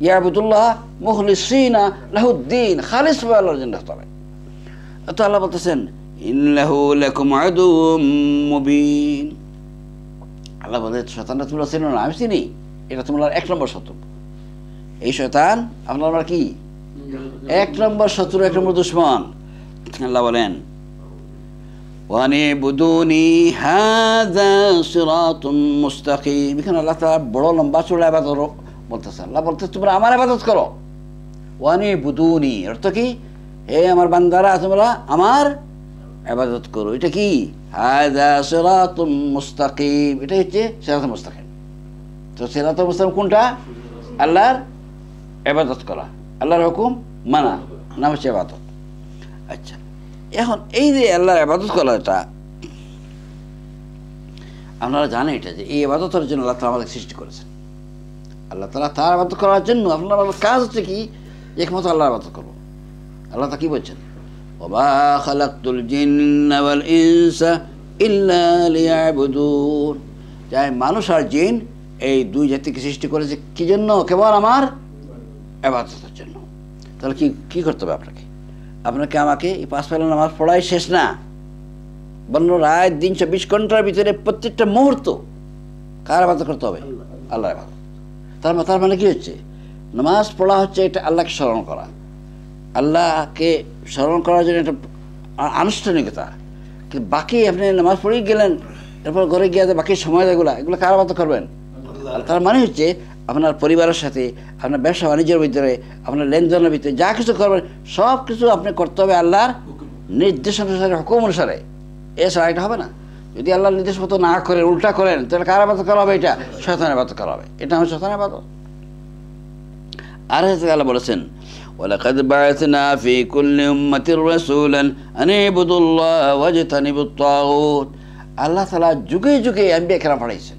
ইয়াবুদুল্লাহ মুখলিসিনা লাহুদ্দিন, খালিসভাবে আল্লাহর জন্য হবে। তো আল্লাহ বলতেছেন ইন্নাহু লাকুম আদুউম মুবিন। আল্লাহ বলে শয়তানটা তোমরা চিনো না, আমি চিনি, এটা তোমরা এক নম্বর শত্রু। এই শয়তান আপনার কি? এক নম্বর শত্রু, এক নম্বর দুশমন। আল্লাহ বলেন ওয়ানিবুদুনি হাযা সিরাতুম মুস্তাকিম। এখানে আল্লাহ তাআলা বড় লম্বা চওড়া ইবাদত বলতেছেন। আল্লাহ বলতেছে তোমরা আমার ইবাদত করো। ওয়ানিবুদুনি অর্থ কি? হে আমার বান্দারা তোমরা আমার ইবাদত করো। এটা কি? হাযা সিরাতুম মুস্তাকিম, এটা হচ্ছে সিরাতুল মুস্তাকিম। তো সিরাতুল মুস্তাকিম কোনটা? আল্লাহর ইবাদত করা, আল্লাহর হুকুম মানা, নাম হচ্ছে ইবাদত। আচ্ছা, এখন এই যে আল্লাহর ইবাদত করা, এটা আপনারা জানেন এটা যে এই ইবাদতের জন্য আল্লাহ তাআলা আমাদের সৃষ্টি করেছেন। আল্লাহ তাআলা তার ইবাদত করার জন্য আপনার কাজ হচ্ছে কি? একমাত্র আল্লাহর ইবাদত করব। আল্লাহ তা কি বলছেন? ওয়া খালাকতুল জিন্না ওয়াল ইনসা ইল্লা লিয়াবুদুন। যাই মানুষ আর জিন এই দুই জাতিকে সৃষ্টি করেছে কি জন্য? কেবল আমার ইবাদতের জন্য। তাহলে কি করতে হবে আপনাকে? আপনাকে আমাকে এই 5 ওয়াক্ত নামাজ পড়াই শেষ না, বলল রাত দিন 24 ঘন্টার ভিতরে প্রত্যেকটা মুহূর্ত কার ইবাদত করতে হবে? আল্লাহর ইবাদত। তার মানে কি হচ্ছে? নামাজ পড়া হচ্ছে এটা আল্লাহকে স্মরণ করা, আল্লাহকে স্মরণ করার জন্য একটা আনুষ্ঠানিকতা। কিন্তু বাকি আপনি নামাজ পড়েই গেলেন, এরপর ঘরে গিয়ে বাকি সময় এগুলো কার ইবাদত করবেন? তার মানে হচ্ছে আপনার পরিবারের সাথে, আপনার ব্যবসা বাণিজ্যের ভিতরে, আপনার লেনদেনের ভিতরে যা কিছু করবেন সব কিছু আপনি করতে হবে আল্লাহর নির্দেশ অনুসারে, হুকুম অনুসারে। এছাড়া এটা হবে না। যদি আল্লাহর নির্দেশ মতো না করেন, উল্টা করেন, তাহলে কার ইবাদত করা হবে? এটা শয়তানের ইবাদত করা হবে। এটা হচ্ছে শয়তানের ইবাদত। আর আল্লাহ বলেছেন ওয়ালাকাদ বা'আথনা ফি কুল্লি উম্মাতির রাসূলান আন ইবুদুল্লাহ ওয়াজতানিবুত তাগুত। আল্লাহ তাআলা যুগে যুগে আম্বিয়া কেরাম পাঠাইছেন।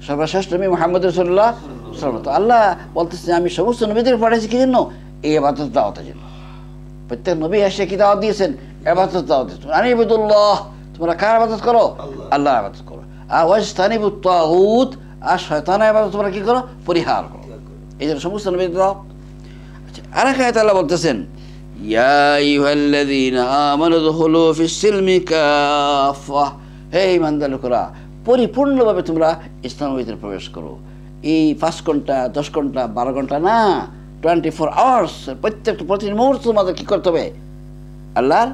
সর্বশ্রেষ্ঠ নবী মুহাম্মদ রাসূলুল্লাহ সাল্লাল্লাহু আলাইহি ওয়াসাল্লাম। তো আল্লাহ বলতেছেন আমি সমস্ত নবীদের পাঠাইছি কি জন্য? এই ইবাদত দাওয়াতের জন্য। প্রত্যেক নবী এসে কি দাওয়াত দিয়েছেন? ইবাদত দাওয়াত দিয়েছেন। আন ইবুদুল্লাহ, তোমরা কার ইবাদত করো? আল্লাহর ইবাদত করো। আর ওয়াজতানিবুত তাগুত, আর শয়তানের ইবাদত তোমরা কি করো? পরিহার করো। এই জন্য সমস্ত নবীদের দাওয়াত। আচ্ছা, আরেক আয়াতে আল্লাহ বলতেছেন ইয়া আইয়ুহাল্লাযীনা আমানু দুখুলু ফিস সিলমি কাফা। হে ঈমানদার লোকেরা, পরিপূর্ণভাবে তোমরা ইসলামের ভিতরে প্রবেশ করো। এই 5 ঘন্টা, 10 ঘন্টা, 12 ঘন্টা না, 24 আওয়ার্স, প্রত্যেকটা প্রতি মুহূর্ত তোমাদের কী করতে হবে? আল্লাহর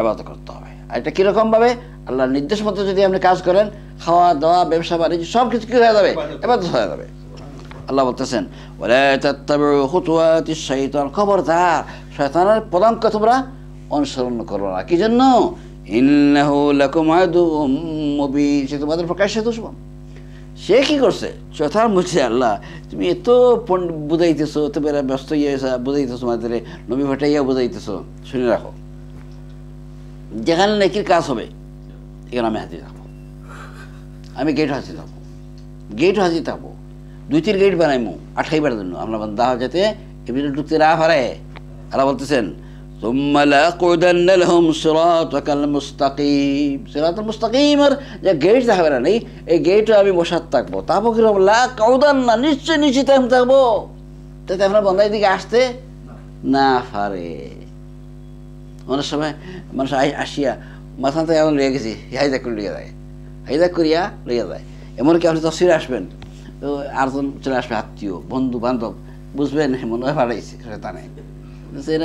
ইবাদত করতে হবে। আর এটা কীরকমভাবে? আল্লাহর নির্দেশ মতো যদি আপনি কাজ করেন, খাওয়া দাওয়া, ব্যবসা বাণিজ্য সব কিছু কী হয়ে যাবে? ইবাদত হয়ে যাবে। আল্লাহ বলতেছেন ওয়ালা তাত্তাবিউ খুতুওয়াতিশ শাইতান, খবরদার শয়তানের পদাঙ্ক তোমরা অনুসরণ করো না। কি জন্য? ইন্নাহু লাকুম আদুউম মুবিন, সে তোমাদের প্রকাশ্য দুশমন। সে কি করছে? শয়তান বলছে, আল্লাহ তুমি এত বুঝাইতেছো, এত ব্যস্ত বুঝাইতেছো, মাদের নবী ভাটাইয়া বুঝাইতেছো, শুনে রাখো, যেখানে নেকির কাজ হবে এখানে আমি হাজির থাকবো, আমি গেট হাজির থাকবো, গেট হাজির থাকবো, 2-3 গেট বানাইমু আটকাইবার জন্য, আমরা বান্দা যাতে এমনি ঢুকতে না পারে। আল্লাহ বলতেছেন ثم لأقعدن لهم صراطك المستقيم, সিরাতুল মুস্তাকিমের যে গেট থাকবে না, নেই এই গেটে আমি বসাত থাকবো। তারপর কিরকম লাউদান্না, নিশ্চয় নিশ্চিত আমি থাকবো, যাতে আপনার বন্ধার দিকে আসতে না পারে। অনেক সময় মানুষ আসিয়া মাথাতে এমন লেগে গেছি, হাইদাক করে লিয়ে যায়, হাইদাক করিয়া লিয়ে যায়। এমনকি আপনি তফসিরে আসবেন, তো আরজন চলে আসবে, আত্মীয় বন্ধু বান্ধব, বুঝবেন মনে হয় ফাটাইছে শয়তানে,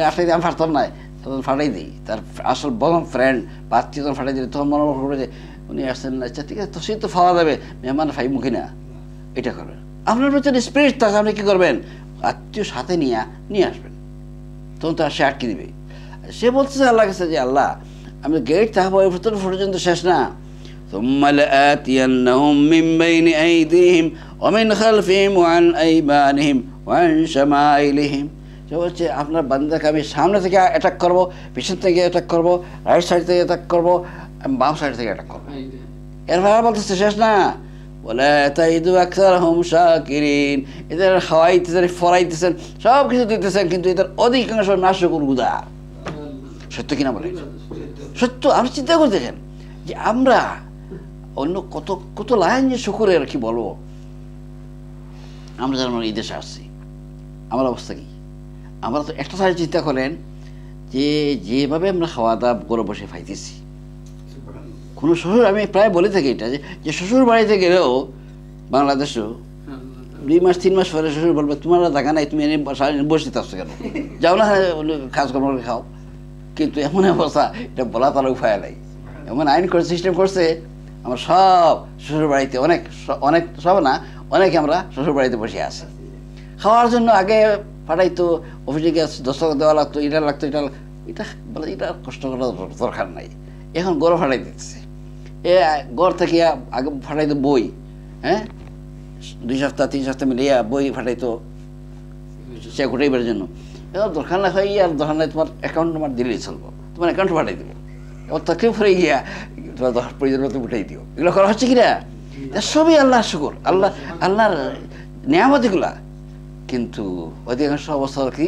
আসলে আমি ফাটতাম না, তখন ফাটাই দিই, তার আসল বড় ফ্রেন্ড বা আত্মীয় তখন ফাটাই দিই, তখন মনে করে যে উনি আসছেন, আচ্ছা ঠিক আছে, তো সে তো খাওয়া যাবে, মেহমান ফাই মুখে না, এটা করবেন। আপনার ভিতরে স্পিরিট থাকে, আপনি কী করবেন, আত্মীয় সাথে নিয়ে আসবেন, তখন তো সে আটকে দিবে। সে বলতেছে আল্লাহ কাছে যে আল্লাহ আমি গেট থাকবো, এর ভিতরে পর্যন্ত শেষ না, ثم لآتينهم من بين أيديهم ومن خلفهم وعن أيمانهم وعن شمائلهم। সে বলছে আপনার বান্দাকে আমি সামনে থেকে অ্যাটাক করবো, পিছন থেকে অ্যাটাক করবো, রাইট সাইড থেকে অ্যাটাক করবো, বাম সাইড থেকে অ্যাটাক করবো। এরপর বলতেছে শেষ না, বলে তাইদু আকসারহুম শাকিরিন, এদের খাওয়াইতেছেন, ফরাইতেছেন, সব কিছু দিতেছেন, কিন্তু এদের অধিকাংশ নাশকুর গুদার। সত্য কিনা বলে? সত্য। আপনি চিন্তা করে দেখেন যে আমরা অন্য কত কত লাইন যে শুকুরের কি বলবো। আমরা যারা এই দেশে আসছি, আমার অবস্থা কি? আমরা তো একটা সাইড চিন্তা করেন যে যেভাবে আমরা খাওয়া দাওয়া করে বসে খাইতেছি, কোনো শ্বশুর, আমি প্রায় বলে থাকি এটা, যে শ্বশুর বাড়িতে গেলেও বাংলাদেশেও 2 মাস 3 মাস পরে শ্বশুর বলবে তোমার দেখা নাই, তুমি এনে বসে থাকছো কেন, যাও না কাজকর্ম করে খাও। কিন্তু এমন অবস্থা, এটা বলা তার উপায় নাই, এমন আইন করে সিস্টেম করছে, আমরা সব শ্বশুর বাড়িতে অনেক সব না, অনেকে আমরা শ্বশুর বাড়িতে বসে আছি খাওয়ার জন্য। আগে পাঠাইতো অফিসে গ্যাস 10 টাকা দেওয়া লাগতো, এটা লাগতো, এটা কষ্ট করার দরকার নাই। এখন গড় ফাটাই দিতেছে, গড় থেকে আগে ফাটাইতো বই, হ্যাঁ 2 সপ্তাহ 3 সপ্তাহ মিলিয়া বই ফাটাইতো সে ঘুটাইবার জন্য। এবার দরকার না হয়, আর দরকার নাই, তোমার অ্যাকাউন্ট নাম্বার দিলেই চলবো, তোমার অ্যাকাউন্ট ফাটাই দেবো, এবার তাকে ফিরে গিয়া তোমার প্রয়োজন মতো উঠাই দিও। এগুলো করা হচ্ছে কিনা? সবই আল্লাহ শুকর, আল্লাহর নিয়ামত এগুলা। কিন্তু অধিকাংশ অবস্থা কি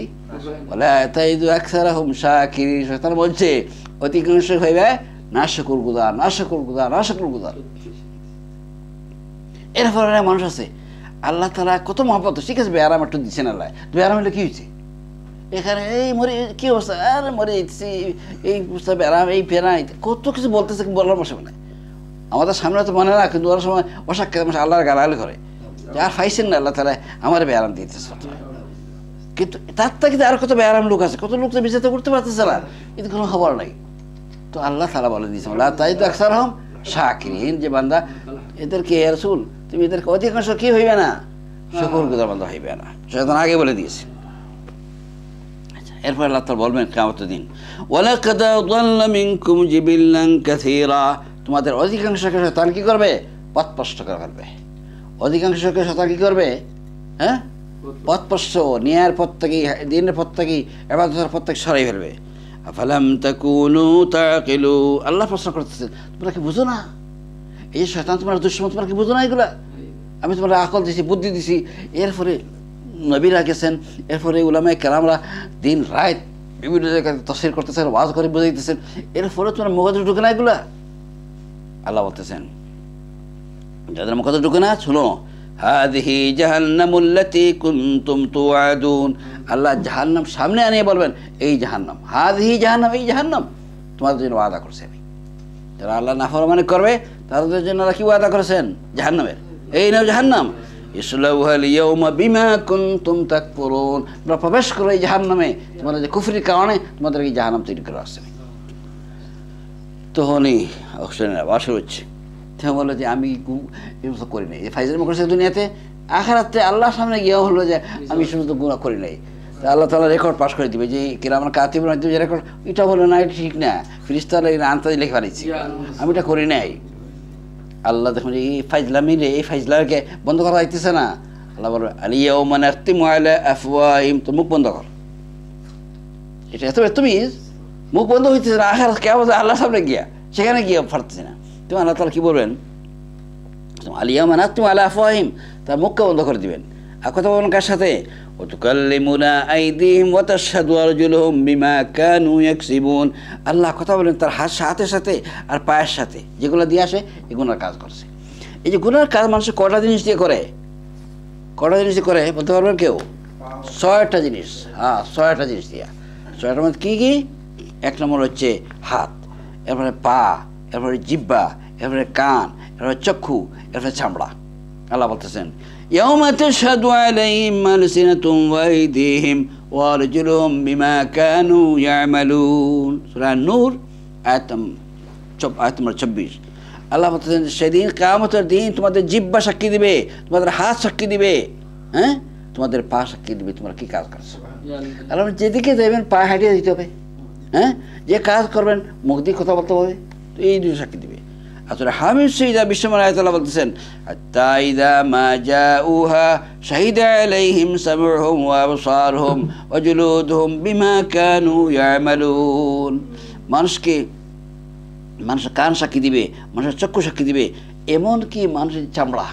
বলে, তাইদু আকসারহুম শাকিরিন, শয়তান বলছে অধিকাংশ হইবে নাশকুর গুদার। এরপরে মানুষ আছে আল্লাহ তাআলা কত মহব্বত, ঠিক আছে বেয়ারাম একটু দিচ্ছেন আল্লাহ, বেয়ারাম হলে কি হয়েছে, এখানে এই মরে কি অবস্থা, আর মরে যাচ্ছি, এই বেড়াম, এই ফেরা, কত কিছু বলতেছে, বলার মশা নাই। আমাদের সামনে তো মনে না, কিন্তু ওর সময় অসাক্ষাৎ আল্লাহর গালাগালি করে, আর পাইছেন না আল্লাহ তাআলা আমার বেয়ারাম দিতেছে। কিন্তু তার থেকে আর কত বেয়ারাম লোক আছে, কত লোক তো বিচার করতে পারতেছে না, কিন্তু কোনো খবর নাই। তো আল্লাহ তাআলা বলে দিয়েছে তাইদু আকসারহুম শাকিরিন, যে বান্দা এদেরকে রাসূল তুমি এদেরকে অধিকাংশ কি হইবে না, শুকরগুজার বান্দা হইবে না। শয়তান আগে বলে দিয়েছে। এরপর আল্লাহ তাআলা বলবেন কিয়ামতের দিন, ওয়ালাকাদ যাল্লা মিনকুম জিবিল্লান কাসীরা, তোমাদের অধিকাংশকে শয়তান কি করবে, পথভ্রষ্ট করে ফেলবে। অধিকাংশকে শয়তান কি করবে, হ্যাঁ পথভ্রষ্ট, ন্যায়ের পথ থেকে, দিনের পথ থেকে, ইবাদতের পথ থেকে সরাই ফেলবে। আফালাম তাকুনু তাকিলু, আল্লাহ প্রশ্ন করতেছেন তোমরা কি বুঝো না, এই শয়তান তোমার দুশমন, তোমরা কি বুঝো না এগুলা, আমি তোমরা আকল দিছি, বুদ্ধি দিছি। এরপরে নবীরা গেছেন, এরপরে উলামায়ে কেরামরা দিন রাত বিভিন্ন জায়গায় তাফসীর করতেছেন, ওয়াজ করে বুঝাইতেছেন, এরপরে তোমার মগজে ঢুকে না এগুলা। আল্লাহ বলতেছেন যাদের মগজে ঢুকে না, শুনো, হাযিহি জাহান্নামুল্লাতী কুনতুম তুআদুন, আল্লাহ জাহান্নাম সামনে আনিয়ে বলবেন এই জাহান্নাম, হাযিহি জাহান্নাম, এই জাহান্নাম তোমাদের জন্য ওয়াদা করছি আমি। যারা আল্লাহ নাফরমানি করবে তাদের জন্য আল্লাহ কি ওয়াদা করেছেন, জাহান্নামের, এই নাও জাহান্নাম, ইসলাউহাল ইয়াউমা বিমা কুনতুম তাকফুরুন, তোমরা প্রবেশ করো এই জাহান্নামে, তোমাদের যে কুফরির কারণে তোমাদের এই জাহান্নাম তৈরি করা আছে। তখনই অক্সিজেনের আওয়াজ হচ্ছে, তখন বললো যে আমি এগুলো করি নাই, ফাইজের করছে দুনিয়াতে, আখিরাতে আল্লাহর সামনে গিয়ে হলো যে আমি শুধু তো গুনাহ করি নাই। তা আল্লাহ তাআলা রেকর্ড পাস করে দিবে যে কিরামান কাতিবুন যে রেকর্ড, এটা বলো না, এটা ঠিক না, ফেরেশতারা এটা আনতে লিখে পারিছি, আমি এটা করি নাই। আল্লাহ দেখুন এই ফাইজলামি রে, এই ফাইজলামকে বন্ধ করা যাইতেছে না। আল্লাহ বলবে আলিয়াউমা নাখতিমু আলা আফওয়াহিম, তো মুখ বন্ধ কর। এটা এত তুমি মুখ বন্ধ হইতেছে না, আখিরাত কিয়ামত আল্লাহর সামনে গিয়া, সেখানে গিয়ে পারতেছে না। তুমি আল্লাহ তাআলা কি বলবেন? আলিয়াউমা নাখতিমু আলা আফওয়াহিম, তার মুখকে বন্ধ করে দিবেন। আর কথা বলবেন কার সাথে? ওয়া তুকাল্লিমুনা আইদিহিম ওয়া তাশহাদু আরজুলুহুম বিমা কানু ইয়াকসিবুন। আল্লাহ কথা বলেন তার হাতের সাথে আর পায়ের সাথে, যেগুলো দিয়ে আসে এই গুনার কাজ করছে। এই যে গুনার কাজ মানুষ কটা জিনিস দিয়ে করে? কটা জিনিস দিয়ে করে বলতে পারবেন কেউ? 6টা জিনিস। হ্যাঁ, 6টা জিনিস দিয়া। 6টার মধ্যে কী কী? 1 নম্বর হচ্ছে হাত, এরপরে পা, এরপরে জিহ্বা, এরপরে কান, এরপরে চক্ষু, এরপরে চামড়া। আল্লাহ বলতেছেন ইয়াউমা তাশহাদু আলাইহিম আলসিনাতুহুম ওয়া আইদিহিম ওয়া আরজুলুহুম বিমা কানু ইয়ামালুন। সূরা নূর আয়াত নম্বর 26। আল্লাহ বলতেছেন সেদিন কিয়ামতের দিন তোমাদের জিহ্বা সাক্ষী দিবে, তোমাদের হাত সাক্ষী দিবে, হ্যাঁ, তোমাদের পা সাক্ষী দিবে তোমরা কি কাজ করছো। আল্লাহ যেদিকে যাবেন পা হাঁটিয়ে দিতে হবে, হ্যাঁ, যে কাজ করবেন মুখ দিয়ে কথা বলতে হবে, তো এই দুটো সাক্ষী দিবে। আসলে হামিদ সঈদা বিশ্বমান আয়াতুল্লাহ বলতেছেন হাত্তা ইযা মা জাউহা শাহিদা আলাইহিম সামউহুম ওয়া আবসারুহুম ওয়া জুলুদুহুম বিমা কানু ইয়ামালুন। মানুষের কান সাক্ষী দিবে, মানুষের চক্ষু সাক্ষী দিবে, এমনকি মানুষের চামড়া,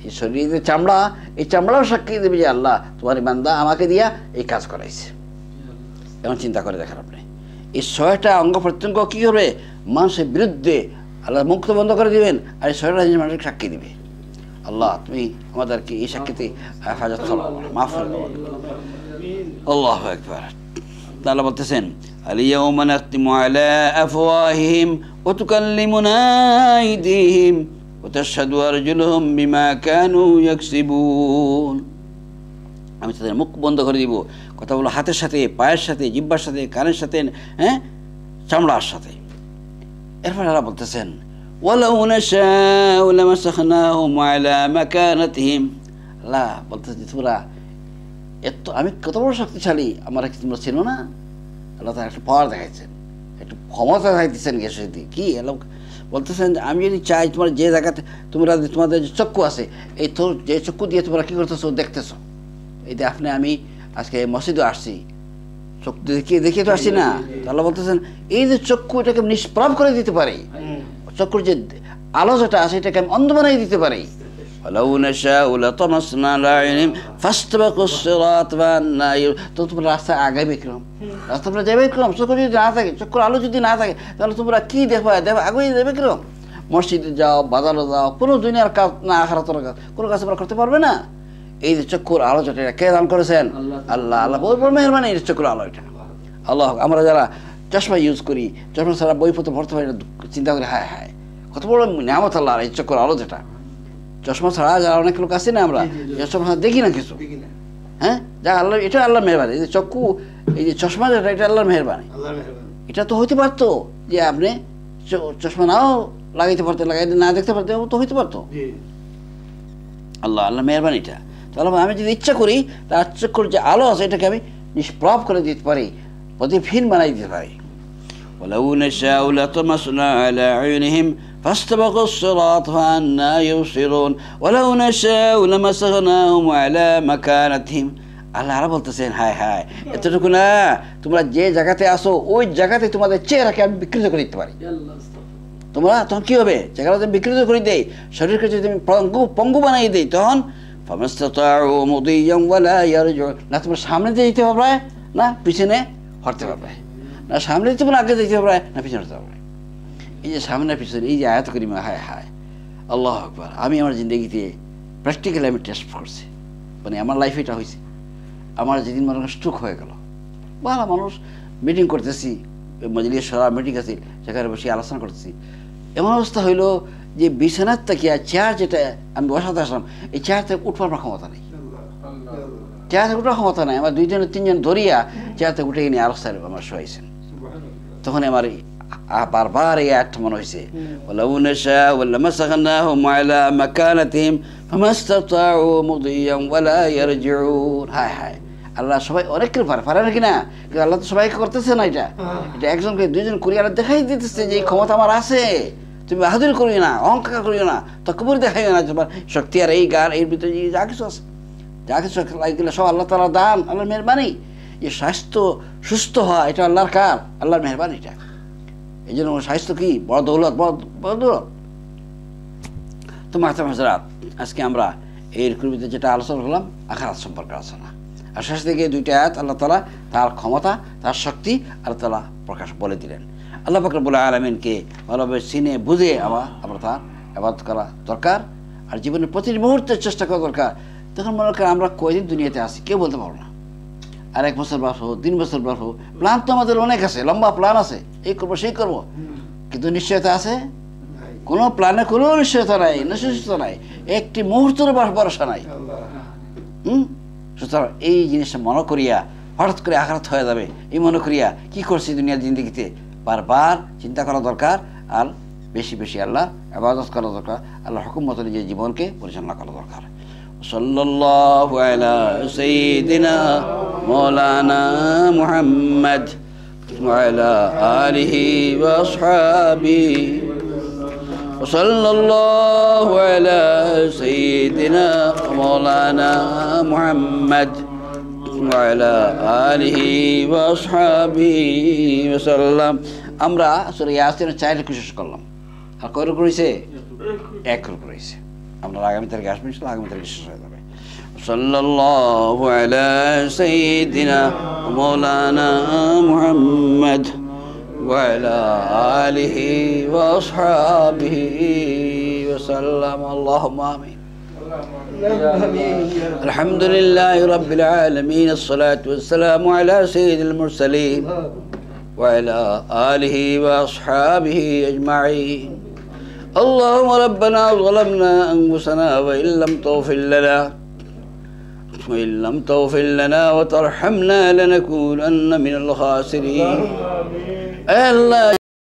এই শরীরের চামড়া, এই চামড়াও সাক্ষী দেবে যে আল্লাহ তোমার বান্দা আমাকে দিয়া এই কাজ করাইছে। এমন চিন্তা করে দেখেন আপনি, এই 6টা অঙ্গ প্রত্যঙ্গ কী করবে? মানুষের বিরুদ্ধে আল্লাহ মুখ তো বন্ধ করে দিবেন, আর এই 6টা জিনিস মানুষকে সাক্ষী দিবে। আল্লাহ তুমি আমাদেরকে এই সাক্ষীতে হেফাজত করো, মাফ করে দেবো। আল্লাহু আকবার। আল্লাহ বলতেছেন আলিয়াউমা নাখতিমু আলা আফওয়াহিহিম ওয়া তুকাল্লিমুনা আইদিহিম ওয়া তাশহাদু আরজুলুহুম বিমা কানু ইয়াকসিবুন। আমি তাদের মুখ বন্ধ করে দিব, কথা বলো হাতের সাথে, পায়ের সাথে, জিহ্বার সাথে, কানের সাথে, হ্যাঁ, চামড়ার সাথে। এরপর আল্লাহ বলতেছেন ওয়ালাউ নাশাউ লামাসাখনাহুম আলা মাকানাতিহিম। আল্লাহ বলতেছে তোমরা এত, আমি কত বড় শক্তিশালী আমার কি তোমরা চেনো না? আল্লাহ তার একটা পাওয়ার দেখাইছেন, একটু ক্ষমতা দেখাইতেছেন গেছে কি। আল্লাহ বলতেছেন আমি যদি চাই তোমার যে জায়গাতে তোমাদের যে চক্ষু আছে, এই তো যে চক্ষু দিয়ে তোমরা কী করতেছো দেখতেছো, এই যে আপনি আমি আজকে মসজিদে আসছি, চক্ষু দেখিয়ে তো আসছি না। আল্লাহ বলতেছেন এই যে চক্ষু, এটাকে আমি নিষ্প্রভ করে দিতে পারি, চক্ষুর যে আলো যেটা আছে এটাকে আমি অন্ধ বানিয়ে দিতে পারি। ওয়ালাউ নাশাউ লাতামাসনা আলা আইনিহিম ফাসতাবাকুস সিরাত ওয়ান্না তো তোমরা রাস্তায় আগাবে কিরকম, রাস্তা তোমরা যাবে কিরকম? চক্ষু যদি না থাকে, চক্ষুর আলো যদি না থাকে, তাহলে তোমরা কি দেখো আগে যাবে কিরকম? মসজিদে যাও, বাজারে যাও, কোনো দুনিয়ার কাজ না আখিরাতের কাজ, কোনো কাজ তোমরা করতে পারবে না। এই যে চক্ষুর আলো যেটা, এটা কে দান করেছেন? আল্লাহ। আল্লাহ বড় বড় মেহরবানি এই চক্ষুর আলো এটা। আল্লাহ, আমরা যারা চশমা ইউজ করি, চশমা ছাড়া বইপত্র পড়তে পারি না, চিন্তা করি হায় হায় কত বড় নিয়ামত আল্লাহ এই চক্ষুর আলো যেটা। চশমা ছাড়া যারা অনেক লোক আছে না, আমরা চশমা ছাড়া দেখি না কিছু, হ্যাঁ, যা আল্লাহ, এটা আল্লাহর মেহরবানি। এই যে চক্ষু, এই যে চশমা যেটা, এটা আল্লাহর মেহরবানি। এটা তো হইতে পারতো যে আপনি চশমা নাও লাগাইতে পারতেন, লাগাইতে না দেখতে পারতেন, তো হইতে পারতো। আল্লাহ মেহরবানি এটা। তাহলে আমি যদি ইচ্ছা করি তার চক্ষুর যে আলো আছে এটাকে আমি নিষ্প্রভ করে দিতে পারি, প্রতিফিন বানাই দিতে পারি। ওয়ালাউ নাশাউ লাতামাসনা আলা আইনিহিম ফাসতাবাকুস সিরাত ফান্না ইউবসিরুন ওয়ালাউ নাশাউ লামাসাখনাহুম আলা মাকানাতিহিম। আল্লাহ আরো বলতেছেন হায় হায় এতটুকু না, তোমরা যে জায়গাতে আসো ওই জায়গাতে তোমাদের চেহারাকে আমি বিকৃত করে দিতে পারি। তোমরা তখন কী হবে? জায়গাটা বিকৃত করে দেয়, শরীরকে যদি আমি পঙ্গু বানাই দিই, তখন না তোমরা সামনে দিয়ে যেতে পারবে না পিছনে হটতে পারবে, না সামনে দিতে পারবে আগে যেতে পারবে না পিছনে হতে পারবে। এই যে সামনে পিছনে এই যে আয়াত করি, হায় হায় আল্লাহ আকবার। আমি আমার জিন্দগিতে প্র্যাকটিক্যালি আমি টেস্ট করছি, মানে আমার লাইফে এটা হয়েছে। আমার যেদিন মানুষ স্ট্রোক হয়ে গেল, ভালো মানুষ মিটিং করতেছি, মজলিস সরা মিটিং আছে, সেখানে বসে আলোচনা করতেছি, এমন অবস্থা হইলো যে বিছানার তাকিয়া চেয়ার যেটা আমি বসাতে আসলাম, এই চেয়ার থেকে উঠবার ক্ষমতা নেই, চেয়ার থেকে উঠার ক্ষমতা নেই। আমার 2 3 ধরিয়া চেয়ার থেকে উঠে নিয়ে আলোচনায় আমার শোয়াইছেন। তখন আমার বারবার এই আয়াতটা মনে হয়েছে, ওয়ালাউ নাশাউ লামাসাখনাহুম আলা মাকানাতিহিম ফামাস্তাতাউ মুদিয়ান ওয়ালা ইয়ারজিউন। হায় হায়, আল্লাহ সবাই অনেককে পারে নাকি না? কিন্তু আল্লাহ তো সবাইকে করতেছে না, এটা একজনকে 2জন করি, আল্লাহ দেখাই দিতেছে যে এই ক্ষমতা আমার আছে, তুমি বাহাদুরি করিও না, অহংকার করিও না, তকবুর দেখাইও না। তোমার শক্তি আর এই গার এর ভিতরে যা কিছু আছে, যা কিছু লাগলে সব আল্লাহ তাআলার দান, আল্লাহর মেহরবানি। যে স্বাস্থ্য সুস্থ হয় এটা আল্লাহর কার, আল্লাহর মেহরবানি। এটা এই জন্য স্বাস্থ্য কি বড় দৌলত, বড় দৌলত। তো মাহতারাম হাজরাত, আজকে আমরা এই ভিতরে যেটা আলোচনা করলাম আখিরাত সম্পর্কে আলোচনা। আর শেষ থেকে দুইটা আয়াত আল্লাহ তাআলা তার ক্ষমতা, তার শক্তি আল্লাহ তাআলা প্রকাশ বলে দিলেন। আল্লাহ পাক রব্বুল আলামিনকে ভালোভাবে চিনে বুঝে আমরা তার ইবাদত করা দরকার। আর জীবনের প্রতিটি মুহূর্তে চেষ্টা করা দরকার। তখন মনে করেন আমরা কয়দিন দুনিয়াতে আছি কেউ বলতে পারবো না। আর 1 বছর বাঁচবো, 3 বছর বাঁচবো, প্ল্যান তো আমাদের অনেক আছে, লম্বা প্ল্যান আছে, এই করবো সেই করবো, কিন্তু নিশ্চয়তা আছে? কোনো প্ল্যানে কোনো নিশ্চয়তা নাই, নিশ্চয়তা নাই, একটি মুহূর্তের ভরসা নাই। সুতরাং এই জিনিসটা মনে করিয়া হঠাৎ করে আঘাত হয়ে যাবে এই মনে করিয়া কি করছি দুনিয়ার জিন্দগিতে বারবার চিন্তা করা দরকার। আর বেশি বেশি আল্লাহ ইবাদত করা দরকার, আল্লাহর হুকুম মতো নিজের জীবনকে পরিচালনা করা দরকার। সাল্লাল্লাহু আলা সাইয়্যিদিনা মাওলানা মুহাম্মদ ওয়া আলা আলিহি ওয়া আসহাবিহি সাল্লাল্লাহু আলা সাইয়্যিদিনা মাওলানা মুহাম্মদ ওয়া আলা আলিহি ওয়া আসহাবিহি ওয়া সাল্লাম। আমরা সূরা ইয়াসিনের 4 রুকু শেষ করলাম। আর কয় রুকু রয়েছে? 1 রুকু রয়েছে। আমরা আগামী তারিখে আসবেন, আগামী তারিখে শেষ হয়ে যাবে। সাল্লাল্লাহু আলা সাইয়্যিদিনা মাওলানা মুহাম্মদ وعلى آله وأصحابه وسلم. اللهم آمين. الحمد لله رب العالمين، الصلاة والسلام على سيد المرسلين وعلى آله وأصحابه أجمعين. اللهم ربنا ظلمنا أنفسنا وإن لم تغفر لنا وترحمنا لنكونن من الخاسرين. Allah